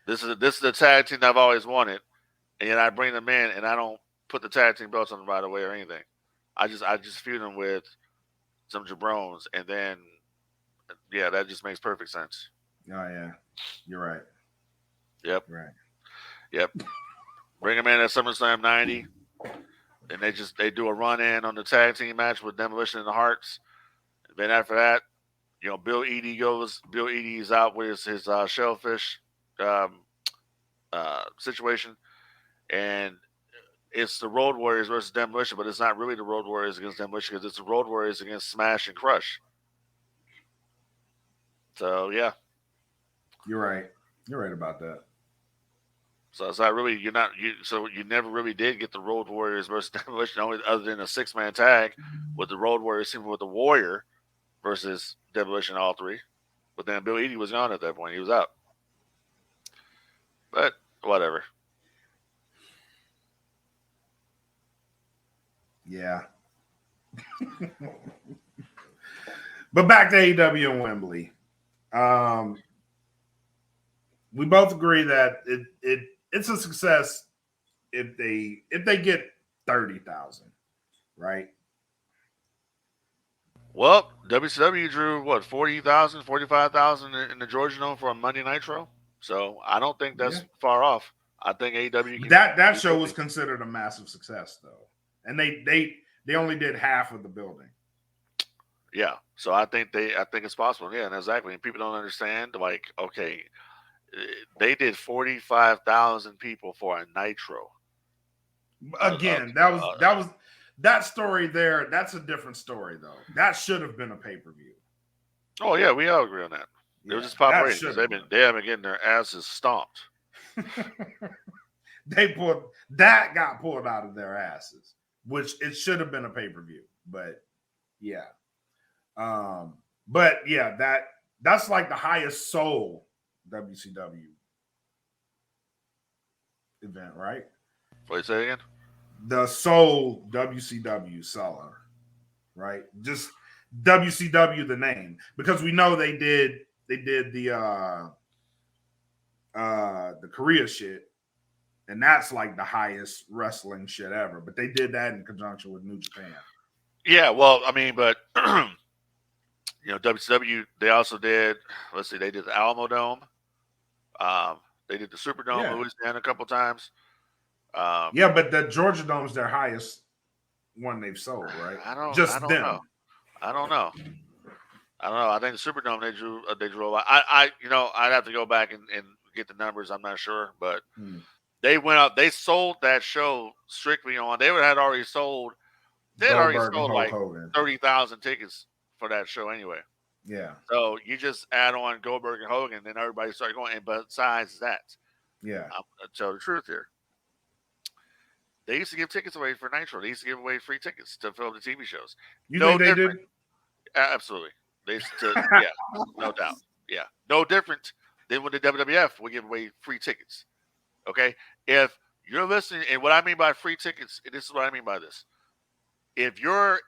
This is the tag team I've always wanted, and yet I bring them in and I don't put the tag team belts on them right away or anything. I just feud them with some jabrones, and then that just makes perfect sense. Oh yeah, you're right. Yep. Right. Yep. Bring them in at SummerSlam '90, and they do a run in on the tag team match with Demolition and the Hearts. And then after that, Bill Eadie's out with his shellfish situation, and it's the Road Warriors versus Demolition, but it's not really the Road Warriors against Demolition because it's the Road Warriors against Smash and Crush. So yeah. You're right. You're right about that. So it's not really you never really did get the Road Warriors versus Demolition other than a 6-man tag with the Road Warriors teaming with the Warrior versus Demolition all three. But then Bill Eadie was gone at that point. He was out. But whatever. Yeah. But back to AEW and Wembley. We both agree that it's a success if they get 30,000, right? Well, WCW drew 40,000, 45,000 in the Georgia Dome for a Monday Nitro. So I don't think that's far off. I think AEW can that show was considered a massive success though, and they only did half of the building. Yeah, so I think it's possible. Yeah, and exactly. And people don't understand. Like, okay, they did 45,000 people for a Nitro. Again, that story there. That's a different story though. That should have been a pay-per-view. Oh yeah, we all agree on that. It was just pop ratings. They have been getting their asses stomped. That got pulled out of their asses, which it should have been a pay-per-view. But yeah. That's like the highest sold WCW event, right? Wait, say again? The sold WCW seller, right? Just WCW the name, because we know they did the Korea shit, and that's like the highest wrestling shit ever. But they did that in conjunction with New Japan. Yeah, well, I mean, but WCW, they also did. Let's see, they did the Alamo Dome. They did the Superdome, Louisiana, a couple times. But the Georgia Dome's their highest one they've sold, right? I don't know. I don't know. I think the Superdome they drew a lot. I'd have to go back and get the numbers. I'm not sure, but they went up. They sold that show strictly on. They had already sold. They had already sold like 30,000 tickets for that show anyway. Yeah. So you just add on Goldberg and Hogan, then everybody started going. And besides that, I'll tell the truth here. They used to give tickets away for Nitro. They used to give away free tickets to film the TV shows. You think they did? Absolutely. They used to, no doubt. Yeah. No different than when the WWF would give away free tickets. Okay? If you're listening, and what I mean by free tickets, this is what I mean by this. If you're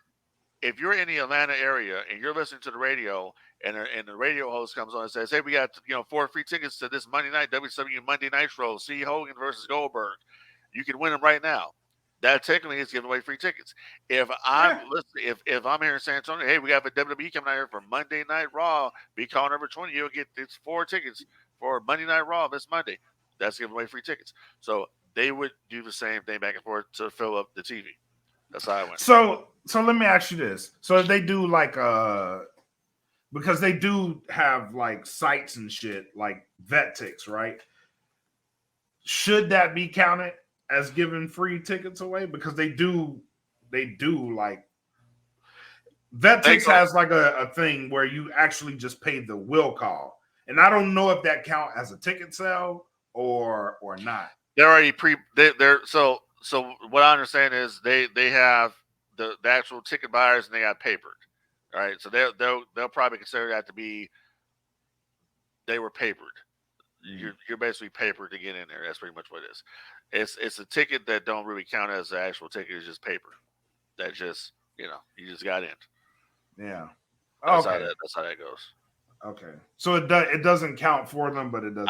in the Atlanta area and you're listening to the radio and the radio host comes on and says, hey, we got 4 free tickets to this Monday night, WCW Monday Nitro, see Hogan versus Goldberg. You can win them right now. that technically is giving away free tickets. If I'm listening, if I'm here in San Antonio, hey, we have a WWE coming out here for Monday Night Raw. Be calling number 20, you'll get these 4 tickets for Monday Night Raw this Monday. That's giving away free tickets. So they would do the same thing back and forth to fill up the TV. That's how I went. So let me ask you this. So they do like because they do have like sites and shit like vet ticks, right? Should that be counted as giving free tickets away? Because they do like vet ticks has like a thing where you actually just pay the will call. And I don't know if that count as a ticket sale or not. They're already they're so what I understand is they have the actual ticket buyers and they got papered. All right. So they'll probably consider that to be they were papered. You're basically papered to get in there. That's pretty much what it is. It's a ticket that don't really count as the actual ticket. It's just paper. That just you just got in. Yeah. That's how that goes. Okay. So it doesn't count for them, but it doesn't.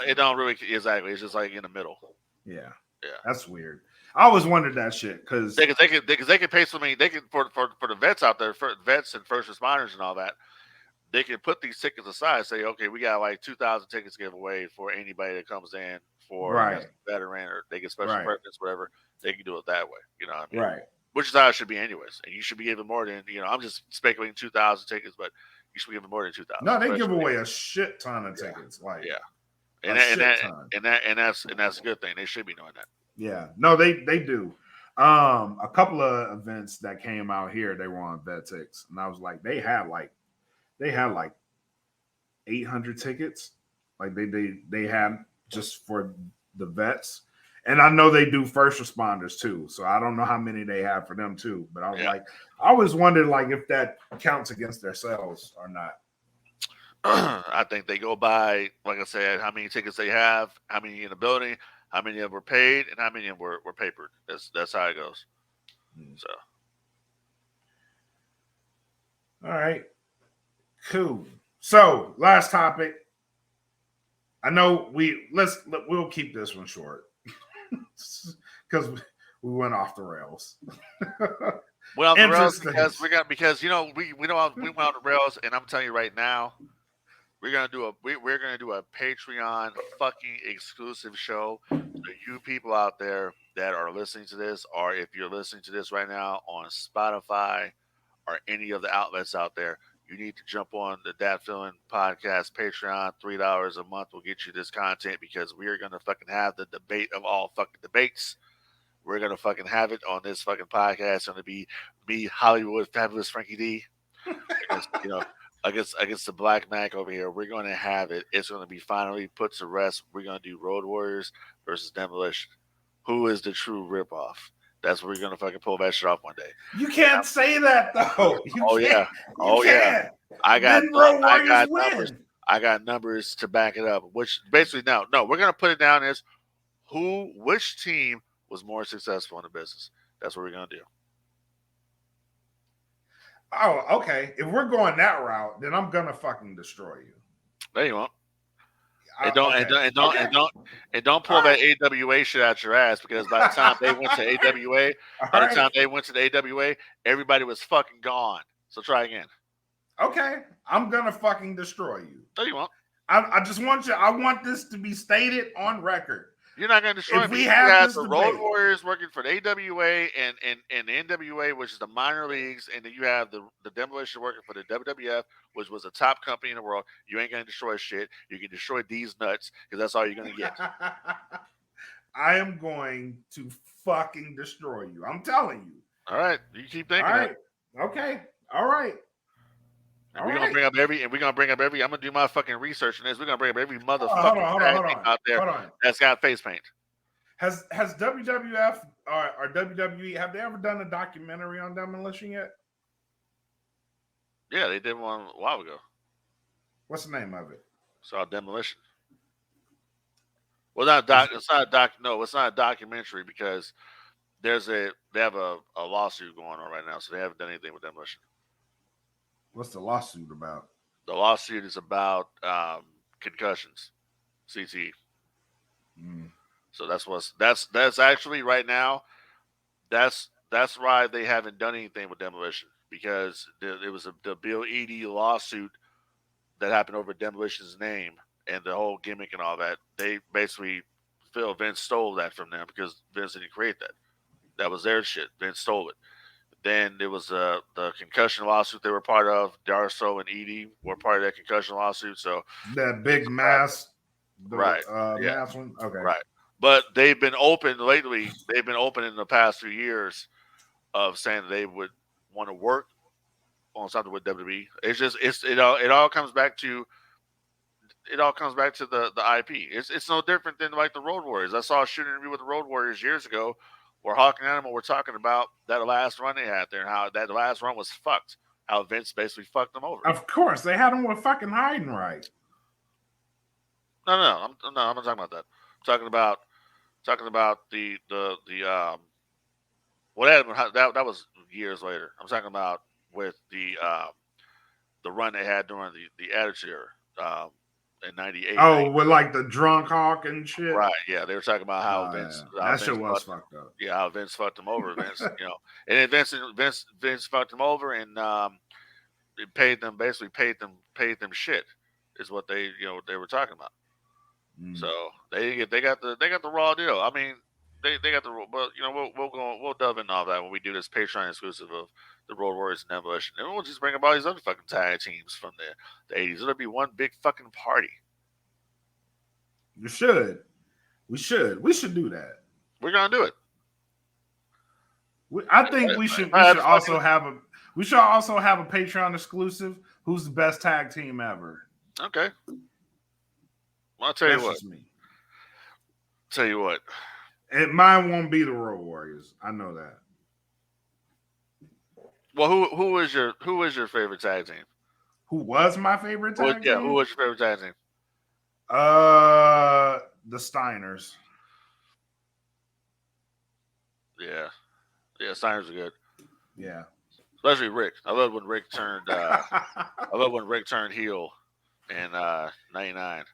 It don't really exactly. It's just like in the middle. Yeah. Yeah. That's weird. I always wondered that shit because they can pay so many. They can for the vets out there, for vets and first responders and all that. They can put these tickets aside. Say, okay, we got like 2,000 tickets to give away for anybody that comes in for a veteran or they get special preference, whatever. They can do it that way. You know what I mean? Right. Which is how it should be, anyways. And you should be giving more than I'm just speculating 2,000 tickets, but you should be giving more than 2,000. No, they give away a shit ton of tickets. Like and that's a good thing. They should be doing that. Yeah, no, they do. A couple of events that came out here, they were on VetTix, and I was like, they had like 800 tickets, like they had just for the vets, and I know they do first responders too, so I don't know how many they have for them too. But I was like, I always wondered like if that counts against their sales or not. I think they go by, like I said, how many tickets they have, how many in the building, how many of them were paid, and how many of them were papered. That's how it goes. So, all right, cool. So, last topic. I know we'll keep this one short because we went off the rails. Well, the rails because we went off the rails, and I'm telling you right now. We're gonna do a Patreon fucking exclusive show for you people out there that are listening to this, or if you're listening to this right now on Spotify or any of the outlets out there, you need to jump on the Dat Feeling Podcast Patreon. $3 a month will get you this content because we are gonna fucking have the debate of all fucking debates. We're gonna fucking have it on this fucking podcast. It's gonna be me, Hollywood Fabulous Frankie D. Because, against the Black Mac over here, we're going to have it. It's going to be finally put to rest. We're going to do Road Warriors versus Demolition. Who is the true ripoff? That's what we're going to fucking pull that shit off one day. You can't say that though. Yeah. I got numbers. I got numbers to back it up. Which basically no, we're going to put it down as which team was more successful in the business. That's what we're going to do. Oh, okay. If we're going that route, then I'm gonna fucking destroy you. No, you won't. And don't pull that AWA shit out your ass because by the time they went to AWA, everybody was fucking gone. So try again. Okay, I'm gonna fucking destroy you. No, you won't. I just want you. I want this to be stated on record. You're not going to destroy me. You have the Road Warriors working for the AWA and the NWA, which is the minor leagues, and then you have the Demolition working for the WWF, which was a top company in the world. You ain't going to destroy shit. You can destroy these nuts because that's all you're going to get. I am going to fucking destroy you. I'm telling you. All right. You keep thinking. All right. Okay. All right. And we're gonna bring up every. I'm gonna do my fucking research on this. We're gonna bring up every motherfucker out there that's got face paint. Has WWF or WWE have they ever done a documentary on Demolition yet? Yeah, they did one a while ago. What's the name of it? It's called Demolition. Well, it's not a documentary because they have a lawsuit going on right now, so they haven't done anything with Demolition. What's the lawsuit about? The lawsuit is about concussions, CTE. So that's actually right now. that's why they haven't done anything with Demolition, because it was the Bill Eadie lawsuit that happened over Demolition's name and the whole gimmick and all that. They basically feel Vince stole that from them because Vince didn't create that. That was their shit. Vince stole it. Then there was the concussion lawsuit they were part of. Darso and Edie were part of that concussion lawsuit. So that big mass, right, mass one. Okay, right. But they've been open lately. They've been open in the past few years of saying they would want to work on something with WWE. It all comes back to the IP. It's no different than like the Road Warriors. I saw a shooting interview with the Road Warriors years ago where Hawk and Animal were talking about that last run they had there and how that last run was fucked. How Vince basically fucked them over. Of course, they had them with fucking hiding right. No, I'm not talking about that. I'm talking about the that was years later. I'm talking about with the run they had during the Attitude Era. In '98. Oh, with like the drunk Hawk and shit. Right, yeah, they were talking about how Vince. Yeah. That shit was fucked up. Yeah, how Vince fucked him over. Vince, and then Vince fucked him over and it paid them shit is what they were talking about. So they got the raw deal. I mean, they got the we'll delve into all that when we do this Patreon exclusive of the Road Warriors and Demolition. And we'll just bring up all these other fucking tag teams from the 80s. It'll be one big fucking party. We should do that. We're gonna do it. I think we should also have a Patreon exclusive. Who's the best tag team ever? Okay. Well, I'll tell you what. And mine won't be the Road Warriors. I know that. Well, who is your favorite tag team? Who was my favorite tag team? Yeah, who was your favorite tag team? The Steiners. Yeah, Steiners are good. Yeah, especially Rick. I love when Rick turned. Heel in '99.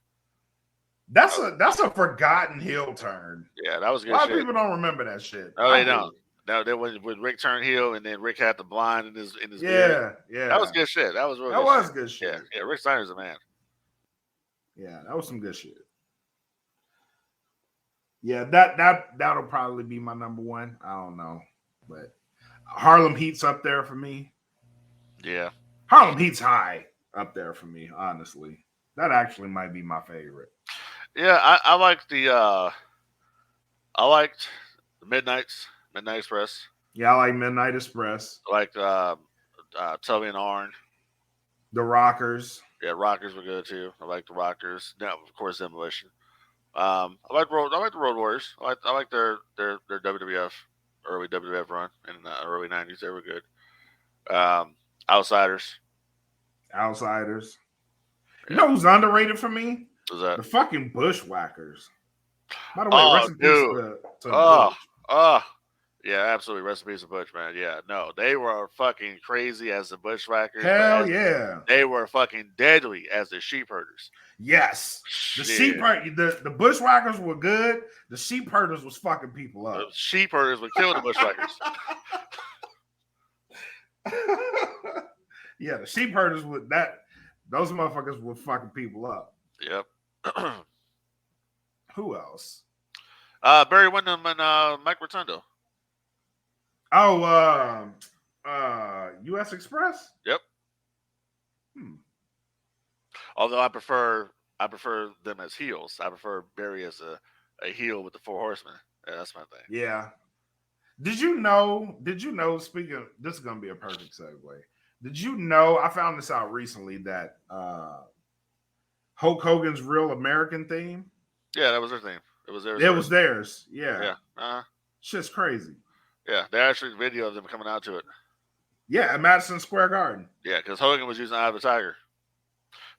That's a forgotten heel turn. Yeah, that was good. A lot of people don't remember that shit. No, they don't. No, then when Rick turned heel and then Rick had the blind in his beard. Yeah. That was good shit. That was good shit. Yeah, Rick Steiner's a man. Yeah, that was some good shit. Yeah, that'll probably be my number one. I don't know, but Harlem Heat's up there for me. Yeah, Harlem Heat's high up there for me. Honestly, that actually might be my favorite. Yeah, I liked the Midnight Express. Yeah, I like Midnight Express. I liked Tubby and Arn. The Rockers. Yeah, Rockers were good too. I like the Rockers. Now, of course, Demolition. I like the Road Warriors. I like their early WWF run in the early '90s. They were good. Outsiders. Yeah. You know who's underrated for me? Who's that? The fucking Bushwhackers. By the way, rest in peace to Bush. Yeah, absolutely. Rest in peace to Bush, man. Yeah, no, they were fucking crazy as the Bushwhackers. Hell yeah. They were fucking deadly as the Sheep Herders. Yes. The Bushwhackers were good. The Sheep Herders was fucking people up. The Sheep Herders would kill the Bushwhackers. Yeah, the Sheep Herders would those motherfuckers would fucking people up. Yep. Who else? Barry Windham and Mike Rotundo. Oh, U.S. Express. Yep. Although I prefer them as heels. I prefer Barry as a heel with the Four Horsemen. Yeah, that's my thing. Yeah. Did you know? Speaking of, this is gonna be a perfect segue. Did you know? I found this out recently that Hulk Hogan's Real American theme. Yeah, that was their theme. It was theirs. It was theirs. Yeah. Yeah. Shit's crazy. Yeah, they actually video of them coming out to it. Yeah, at Madison Square Garden. Yeah, because Hogan was using Eye of the Tiger.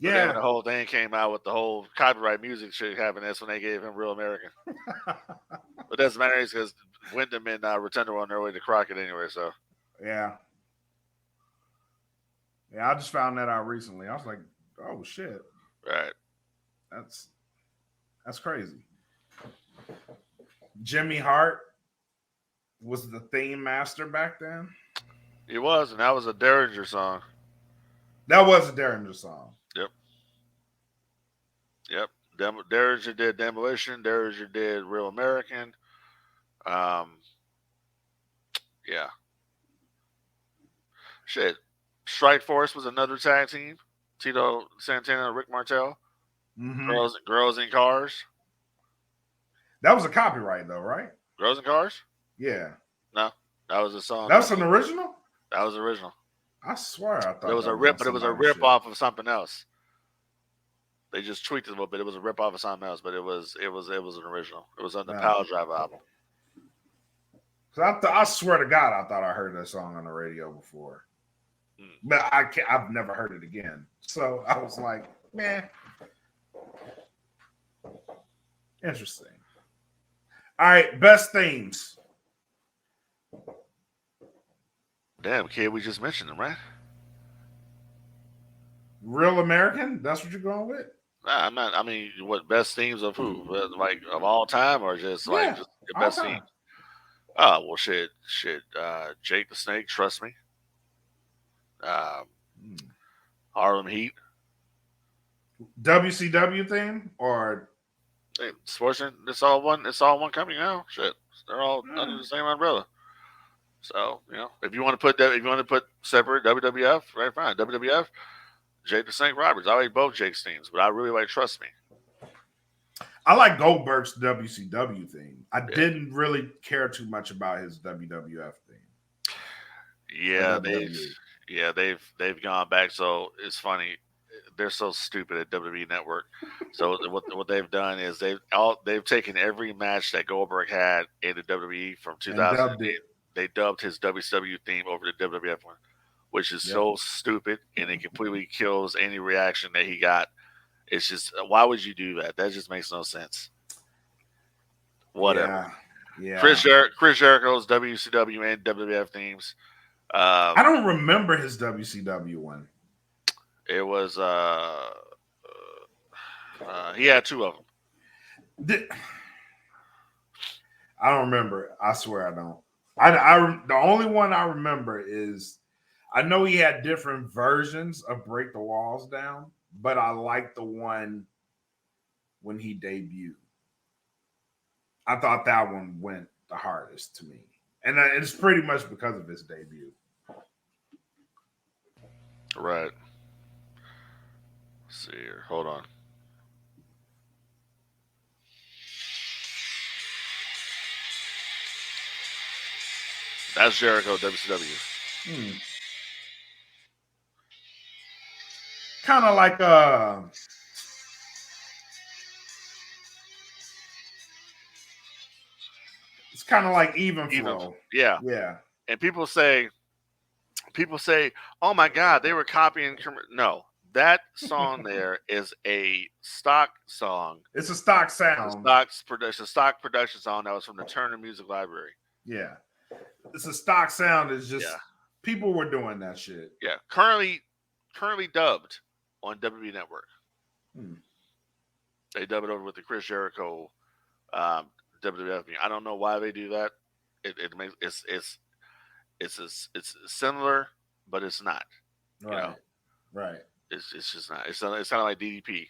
But then when the whole thing came out with the whole copyright music shit happened, that's when they gave him Real American. But doesn't matter because Wyndham and Rotundo were on their way to Crockett anyway, so. Yeah. Yeah, I just found that out recently. I was like, oh shit. Right. That's crazy. Jimmy Hart. was the theme master back then. He was, and that was a Derringer song. That was a Derringer song. Yep. Yep. Derringer did Demolition. Derringer did Real American. Yeah. Shit. Strike Force was another tag team. Tito Santana and Rick Martel. Mm-hmm. Girls in Cars. That was a copyright, though, right? Girls in Cars? Yeah. No, that was a song. That's an original. That was original. I swear, I thought It was that a rip, but it was a rip shit. off of something else. They just tweaked it a little bit. It was a rip off of something else, but it was an original. It was on the Power Drive album. I swear to God, I thought I heard that song on the radio before, but I've never heard it again. So I was like, man, interesting. All right, best themes. Damn, kid, we just mentioned them, right? Real American? That's what you're going with? Nah, I'm not. I mean, what best themes of who? Like of all time, or just like just the best themes? Oh well, shit. Jake the Snake, Trust Me. Harlem Heat. WCW theme or Sports? It's all one. It's all one company now. Shit, they're all under the same umbrella. So if you want to put that, if you want to put separate WWF, right? Fine. WWF. Jake the Snake Roberts. I like both Jake's themes, but I really like Trust Me. I like Goldberg's WCW theme. I didn't really care too much about his WWF theme. Yeah, they've gone back. So it's funny. They're so stupid at WWE Network. So what they've done is they've taken every match that Goldberg had in the WWE from 2008. They dubbed his WCW theme over the WWF one, which is so stupid, and it completely kills any reaction that he got. It's just, why would you do that? That just makes no sense. Whatever. Yeah. Chris Jericho's WCW and WWF themes. I don't remember his WCW one. It was he had two of them. I don't remember. I swear I don't. I the only one I remember is I know he had different versions of Break the Walls Down, but I like the one when he debuted. I thought that one went the hardest to me. And it's pretty much because of his debut. Right. Let's see here. Hold on. That's Jericho, WCW. Kind of like it's kind of like even flow. Yeah. And people say, "Oh my God, they were copying." No, that song there is a stock song. It's a stock sound. It's a stock production song that was from the Turner Music Library. Yeah, it's a stock sound. It's just people were doing that shit. Yeah, currently dubbed on WWE Network. They dub it over with the Chris Jericho WWF. I don't know why they do that. It makes it's similar, but it's not. Right. Right. It's just not. It's kind of like DDP.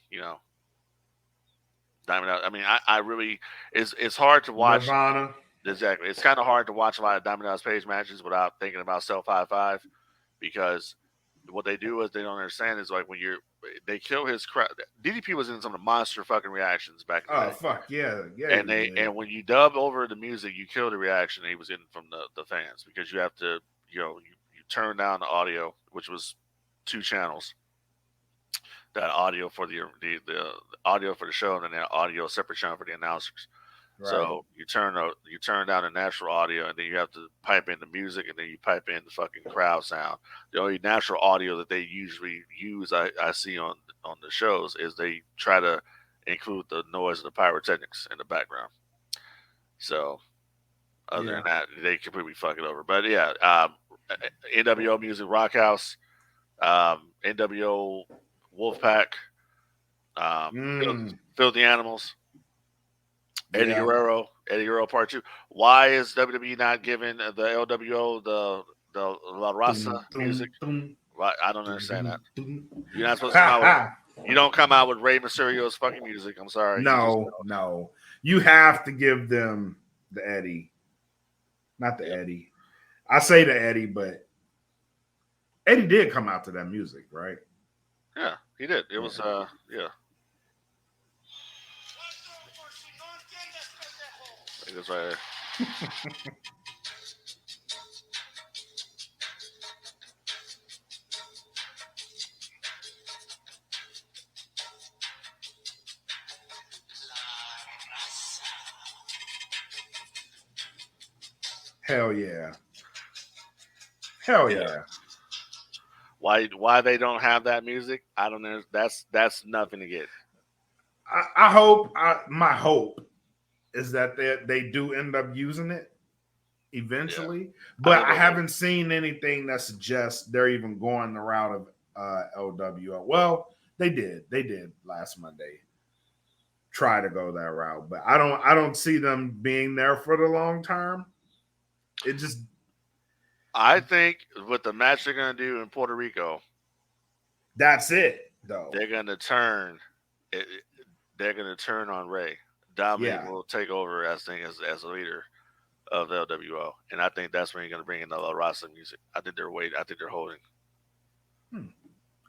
Diamond Out. I mean, I really it's hard to watch. Nirvana. Exactly. It's kind of hard to watch a lot of Diamond Dallas Page matches without thinking about Self High Five, because what they do is they don't understand is like when they kill his crowd. DDP was in some of the monster fucking reactions back in the day. Oh fuck yeah. And when you dub over the music, you kill the reaction he was getting from the fans, because you have to you turn down the audio, which was 2 channels. That audio for the audio for the show, and then the audio separate channel for the announcers. Right. So you turn down the natural audio, and then you have to pipe in the music, and then you pipe in the fucking crowd sound. The only natural audio that they usually use, I see on the shows, is they try to include the noise of the pyrotechnics in the background. So other than that, they completely fuck it over. But yeah, NWO Music Rockhouse, NWO Wolfpack, Filthy Animals. Eddie Yeah. Guerrero Part 2. Why is WWE not giving the LWO the La Raza Dun, music? dun, dun, Why? I don't dun, understand that. dun, dun. You're not supposed to come Ha out with. ha. You don't come out with Rey Mysterio's fucking music. I'm sorry. You just No, no. You have to give them the Eddie, not the yeah. Eddie. I say the Eddie, but Eddie did come out to that music, right? Yeah, he did. It Yeah. was yeah. I think that's right there. Hell yeah. Hell Yeah. yeah. Why they don't have that music? I don't know. That's nothing to get. I hope my hope is that they do end up using it eventually, but I haven't seen anything that suggests they're even going the route of LWO. Well, they did last Monday try to go that route, but I don't see them being there for the long term. It just I think with the match they're gonna do in Puerto Rico, that's it though. they're gonna turn. They're gonna turn on Ray. Dominic Yeah. will take over as a leader of the LWO, and I think that's when you're gonna bring in the La Raza music. I think they're waiting. I think they're holding.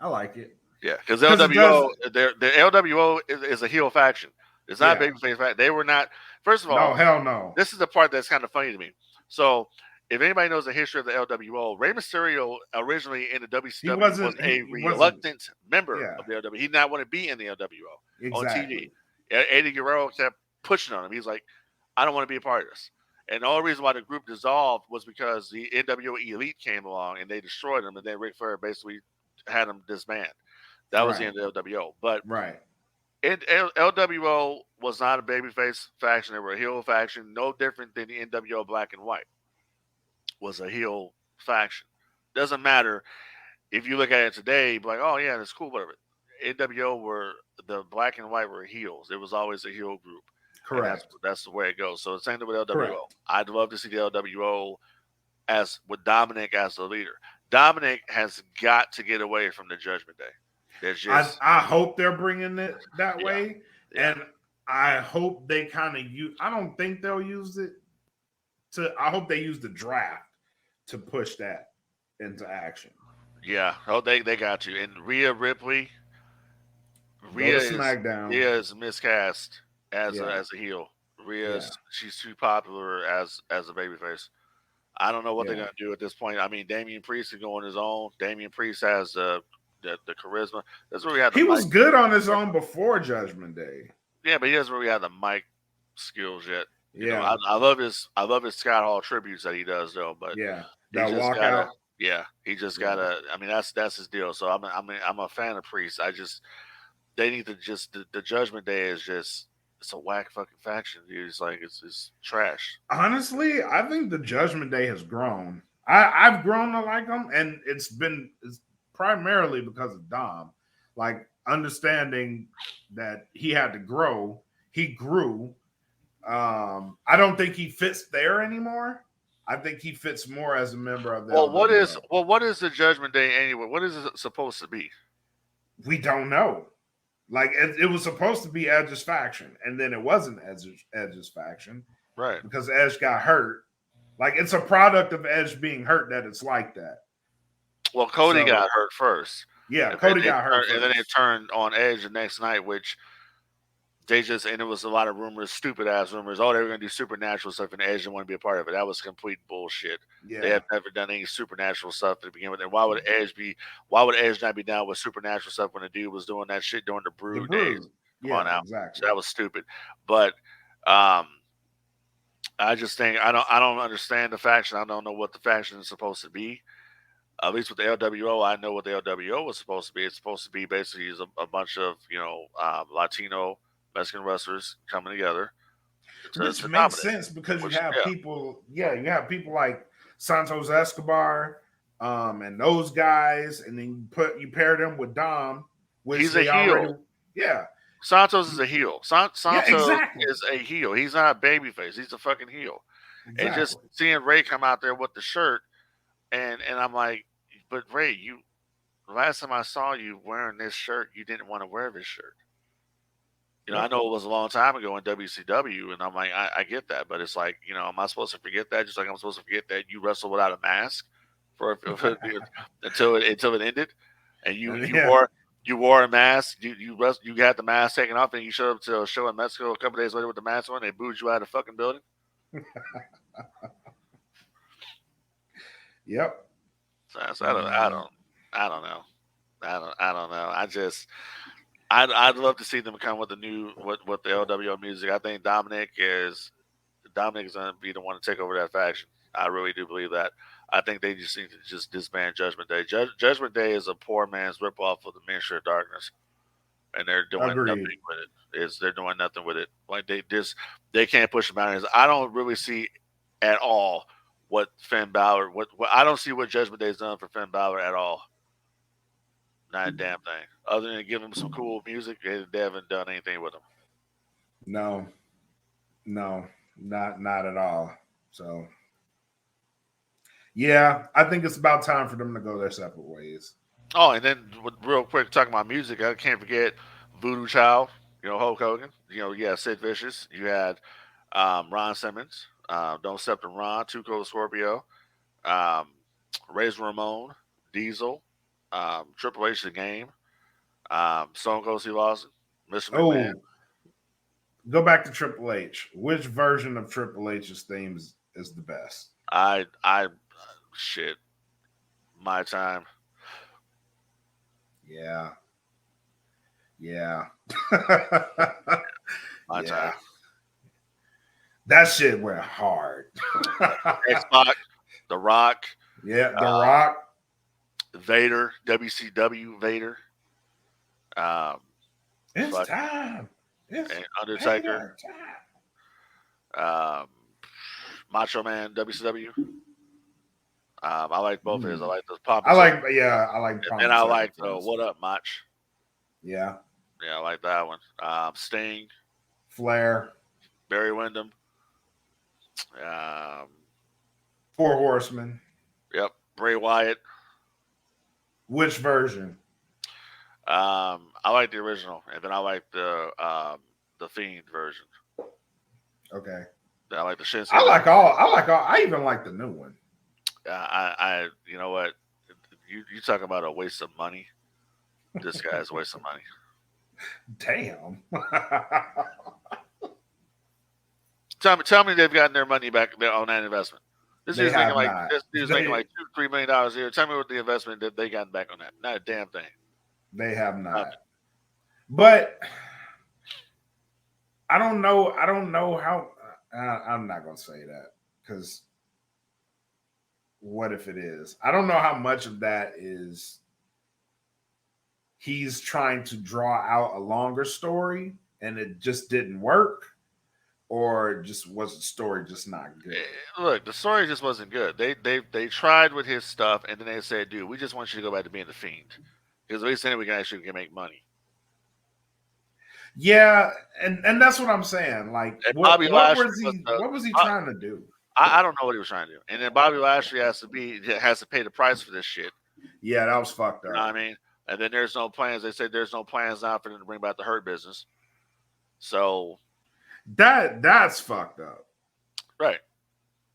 I like it. Yeah, because LWO, the LWO is a heel faction. It's not a babyface faction. They were not. First of all, no, hell no. This is the part that's kind of funny to me. So, if anybody knows the history of the LWO, Rey Mysterio originally in the WCW was a reluctant member of the LWO. He did not want to be in the LWO on TV. Eddie Guerrero kept pushing on him. He's like, I don't want to be a part of this. And the only reason why the group dissolved was because the NWO Elite came along and they destroyed him, and then Ric Flair basically had him disbanded. That was the end of LWO. But LWO was not a babyface faction. They were a heel faction, no different than the NWO Black and White was a heel faction. Doesn't matter if you look at it today, be like, oh yeah, that's cool, whatever. NWO were the Black and White were heels. It was always a heel group. Correct. And that's the way it goes. So the same thing with LWO. Correct. I'd love to see the LWO as with Dominic as the leader. Dominic has got to get away from the Judgment Day. I hope they're bringing it that way, and I hope they kind of use. I don't think they'll use it I hope they use the draft to push that into action. Yeah, they got you. And Rhea Ripley, Rhea is miscast as a heel. She's too popular as a babyface. I don't know what they're gonna do at this point. I mean, Damian Priest is going his own. Damian Priest has the charisma. That's where we had. He was good on his own before Judgment Day. Yeah, but he doesn't really have the mic skills yet. You know, I love his Scott Hall tributes that he does though. But that walkout. He just gotta. I mean, that's his deal. So I'm a fan of Priest. They need to just the Judgment Day is just. It's a whack fucking faction, dude. It's like it's trash. Honestly, I think the Judgment Day has grown. I've grown to like them, and it's primarily because of Dom. Like understanding that he had to grow, he grew. I don't think he fits there anymore. I think he fits more as a member of the. What is the Judgment Day anyway? What is it supposed to be? We don't know. Like it was supposed to be Edge's faction, and then it wasn't Edge's faction, right? Because Edge got hurt. Like it's a product of Edge being hurt that it's like that. Well, Cody got hurt first. Yeah, Cody got hurt first. And then it turned on Edge the next night, which and it was a lot of rumors, stupid ass rumors. Oh, they were going to do supernatural stuff, and Edge didn't want to be a part of it. That was complete bullshit. Yeah. They have never done any supernatural stuff to begin with. And why would Edge not be down with supernatural stuff when the dude was doing that shit during the Brood days? Come on now. Exactly. So that was stupid. But I just think I don't understand the faction. I don't know what the faction is supposed to be. At least with the LWO, I know what the LWO was supposed to be. It's supposed to be basically a bunch of Latino Mexican wrestlers coming together. Which makes sense because you have people, you have people like Santos Escobar, and those guys, and then you pair them with Dom, which he's a heel. Santos is a heel. Santos exactly. is a heel. He's not a babyface. He's a fucking heel. And just Exactly. seeing Ray come out there with the shirt, and I'm like, but Ray, you last time I saw you wearing this shirt, you didn't want to wear this shirt. You know, I Yep. know it was a long time ago in WCW, and I'm like, I get that, but it's like, you know, am I supposed to forget that? Just like I'm supposed to forget that you wrestled without a mask until it ended, and Yeah. you wore a mask, you got the mask taken off, and you showed up to a show in Mexico a couple days later with the mask on. They booed you out of the fucking building. Yep. So I don't know. I don't know. I'd love to see them come with the new with the LWO music. I think Dominic is going to be the one to take over that faction. I really do believe that. I think they just need to just disband Judgment Day. Judgment Day is a poor man's ripoff of the Ministry of Darkness, and they're doing Agreed. nothing with it. They're doing nothing with it. Like they can't push the boundaries. I don't really see at all what Finn Balor. What I don't see what Judgment Day's done for Finn Balor at all. Not a damn thing. Other than give him some cool music, they haven't done anything with him. No, no, not at all. So yeah, I think it's about time for them to go their separate ways. Oh, and then real quick, talking about music, I can't forget Voodoo Child. You know, Hulk Hogan. You know, yeah, Sid Vicious. You had Ron Simmons. Don't Step to Ron. Tuco Scorpio. Um, Razor Ramon. Diesel. Triple H the Game. Stone Cold Steve Austin. Mr. McMahon. Oh, go back to Triple H. Which version of Triple H's theme is the best? Shit. My time. Yeah. Yeah. My time. That shit went hard. X-Pac, The Rock. Yeah, The Rock. Vader, WCW Vader. It's time. It's Undertaker. Macho Man, WCW. I like both of his. I like the pop. I like and I like the What Up, Mach. Yeah. Yeah, I like that one. Sting. Flair. Barry Windham. Four Horsemen. Yep. Bray Wyatt. Which version? I like the original, and then I like the Fiend version. Okay. I like the Shinsuke. I like all. I even like the new one. You know what? You talking about a waste of money? This guy's a waste of money. Damn. Tell me they've gotten their money back on that investment. This dude's making like $2-3 million a year. Tell me what the investment that they gotten back on that. Not a damn thing. They have not. But I don't know. I don't know how. I'm not going to say that because what if it is? I don't know how much of that is he's trying to draw out a longer story and it just didn't work, or just was the story just not good? Look, the story just wasn't good. They tried with his stuff, and then they said, "Dude, we just want you to go back to being the Fiend because we said we can actually make money." Yeah, and that's what I'm saying. Like, what was he trying to do? I don't know what he was trying to do. And then Bobby Lashley has to pay the price for this shit. Yeah, that was fucked up. You know what I mean? And then there's no plans. They said there's no plans now for them to bring back the Hurt Business. So that's fucked up. Right.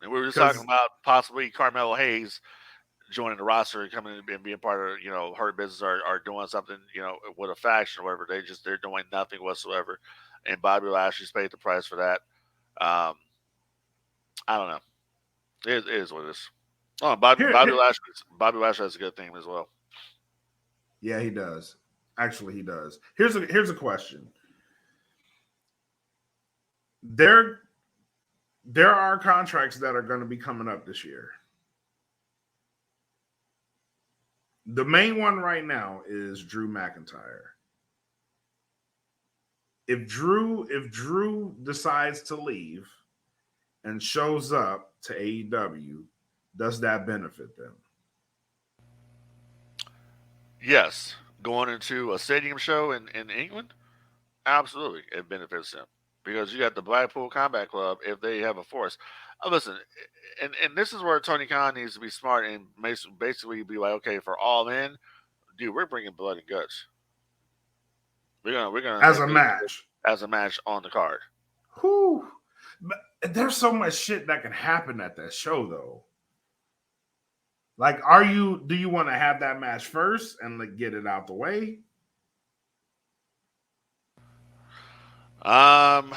And we were just talking about possibly Carmelo Hayes joining the roster and coming in and being part of, Hurt Business or doing something, with a faction or whatever. They're doing nothing whatsoever. And Bobby Lashley's paid the price for that. I don't know. It is what it is. Oh, Bobby Lashley has a good theme as well. Yeah, he does. Actually, he does. Here's a question. There are contracts that are going to be coming up this year. The main one right now is Drew McIntyre. If Drew decides to leave and shows up to AEW, does that benefit them? Yes. Going into a stadium show in England? Absolutely, it benefits them because you got the Blackpool Combat Club. If they have a force, listen, and this is where Tony Khan needs to be smart and basically be like, okay, for All In, dude, we're bringing blood and guts. We're gonna As make a this match. as a match on the card. Whew. But there's so much shit that can happen at that show, though. Like, do you want to have that match first and like get it out the way? Um,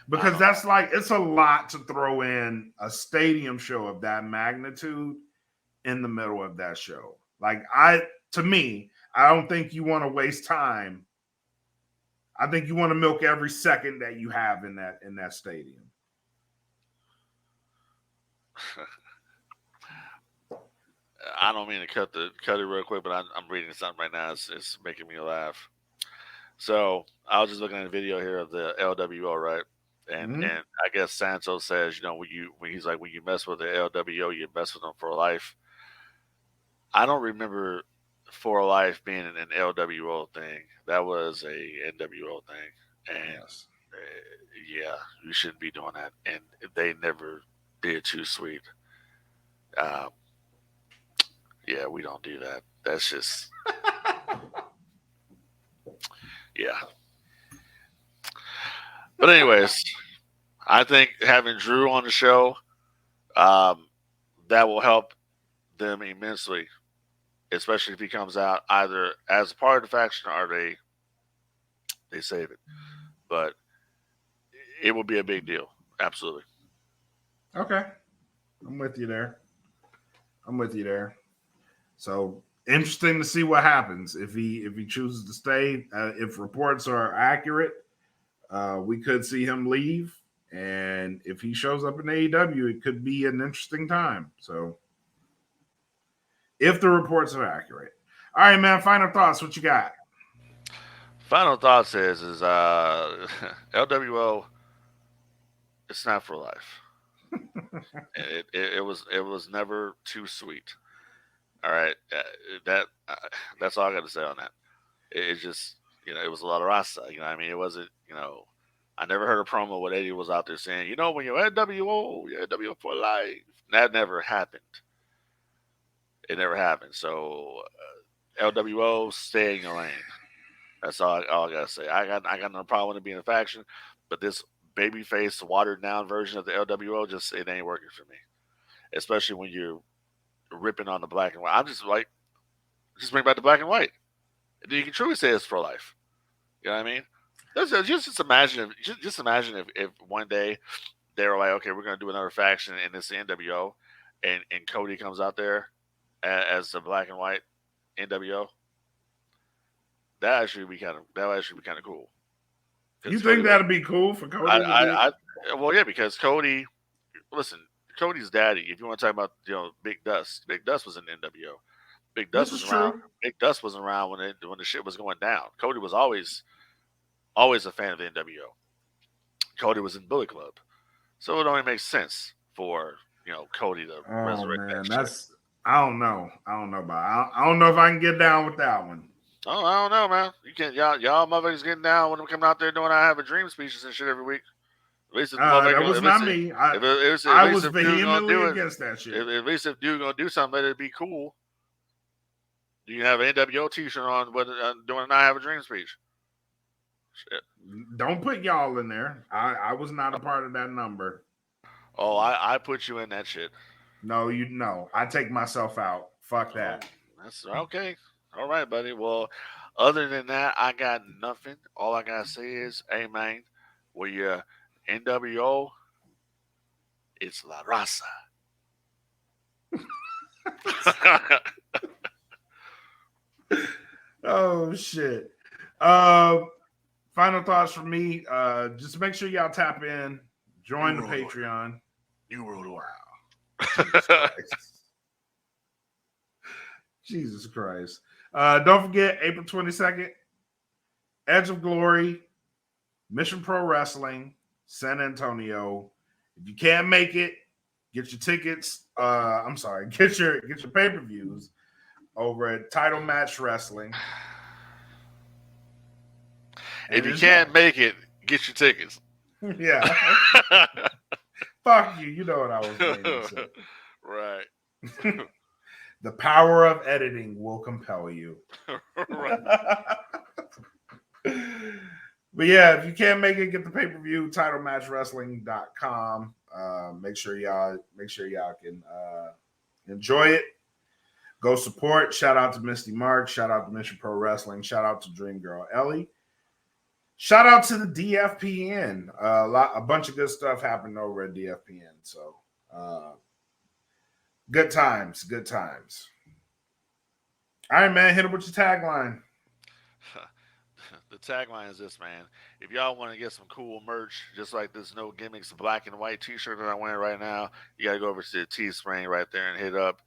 Because that's like, it's a lot to throw in a stadium show of that magnitude in the middle of that show. Like, to me, I don't think you want to waste time. I think you want to milk every second that you have in that stadium. I don't mean to cut it real quick, but I'm reading something right now. It's making me laugh. So I was just looking at a video here of the LWO, right? And I guess Santos says, when he's like, when you mess with the LWO, you mess with them for life. I don't remember for life being an LWO thing. That was a NWO thing, and Yes. yeah, you shouldn't be doing that. And they never did too sweet. Yeah, we don't do that. That's just yeah. But anyways, I think having Drew on the show, that will help them immensely, especially if he comes out either as a part of the faction or they save it. But it will be a big deal. Absolutely. Okay. I'm with you there. So interesting to see what happens if he chooses to stay. If reports are accurate, we could see him leave, and if he shows up in AEW, it could be an interesting time. So, if the reports are accurate, all right, man. Final thoughts. What you got? Final thoughts is LWO. It's not for life. it was never too sweet. All right, that's all I got to say on that. It's just it was a lot of rasa. I mean, it wasn't. I never heard a promo where Eddie was out there saying, when you're NWO, you're NWO for life. That never happened. It never happened. So LWO, stay in your lane. That's all I gotta say. I got no problem with it being a faction, but this babyface, watered down version of the LWO, just it ain't working for me. Especially when you're ripping on the black and white. I'm just like, just bring back the black and white. You can truly say it's pro life. You know what I mean? Just imagine if one day they were like, okay, we're gonna do another faction and it's the NWO, and Cody comes out there as the black and white NWO. That actually be kind of cool. You think that'd be cool for Cody? Well, yeah, because Cody, listen, Cody's daddy. If you want to talk about Big Dust was in NWO. Big Dust was around. True. Big Dust wasn't around when the shit was going down. Cody was always a fan of the NWO. Cody was in Bullet Club, so it only makes sense for Cody to resurrect that shit. I don't know about. I don't know if I can get down with that one. Oh, I don't know, man. You can't, y'all motherfuckers getting down when I'm coming out there doing I have a dream speeches and shit every week. At least that was not me. I was vehemently against that shit. At least if dude gonna do something, let it be cool. You can have an NWO t-shirt on doing an I have a dream speech. Shit. Don't put y'all in there. I was not a part of that number. Oh, I put you in that shit. No, I take myself out. Fuck that. That's okay. All right, buddy. Well, other than that, I got nothing. All I gotta say is, hey man, when you're NWO, it's La Raza. Oh shit. Final thoughts from me. Just make sure y'all tap in, join the Patreon. New World Order. Jesus Christ. Don't forget, April 22nd, Edge of Glory, Mission Pro Wrestling, San Antonio. If you can't make it, get your tickets. Get your pay-per-views over at Title Match Wrestling. If you can't make it, get your tickets. Yeah. Fuck you. You know what I was going to say. Right. The power of editing will compel you. But yeah, if you can't make it, get the pay-per-view, titlematchwrestling.com. Make sure y'all can enjoy it. Go support. Shout out to Misty Mark. Shout out to Mission Pro Wrestling. Shout out to Dream Girl Ellie. Shout out to the DFPN. A bunch of good stuff happened over at DFPN. So good times. Good times. All right, man. Hit it with your tagline. The tagline is this, man. If y'all want to get some cool merch, just like this No Gimmicks black and white t-shirt that I'm wearing right now, you got to go over to the Teespring right there and hit up.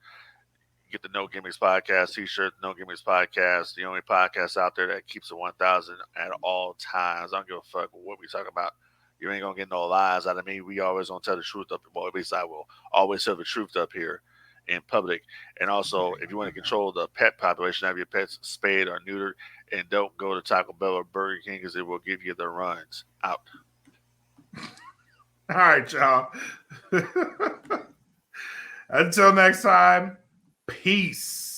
Get the No Gimmicks Podcast t-shirt, No Gimmicks Podcast, the only podcast out there that keeps it 1,000 at all times. I don't give a fuck what we talk about. You ain't going to get no lies out of me. We always going to tell the truth up. Well, at least I will always tell the truth up here in public. And also, if you want to control the pet population, have your pets spayed or neutered, and don't go to Taco Bell or Burger King because it will give you the runs. Out. All right, y'all. Until next time, peace.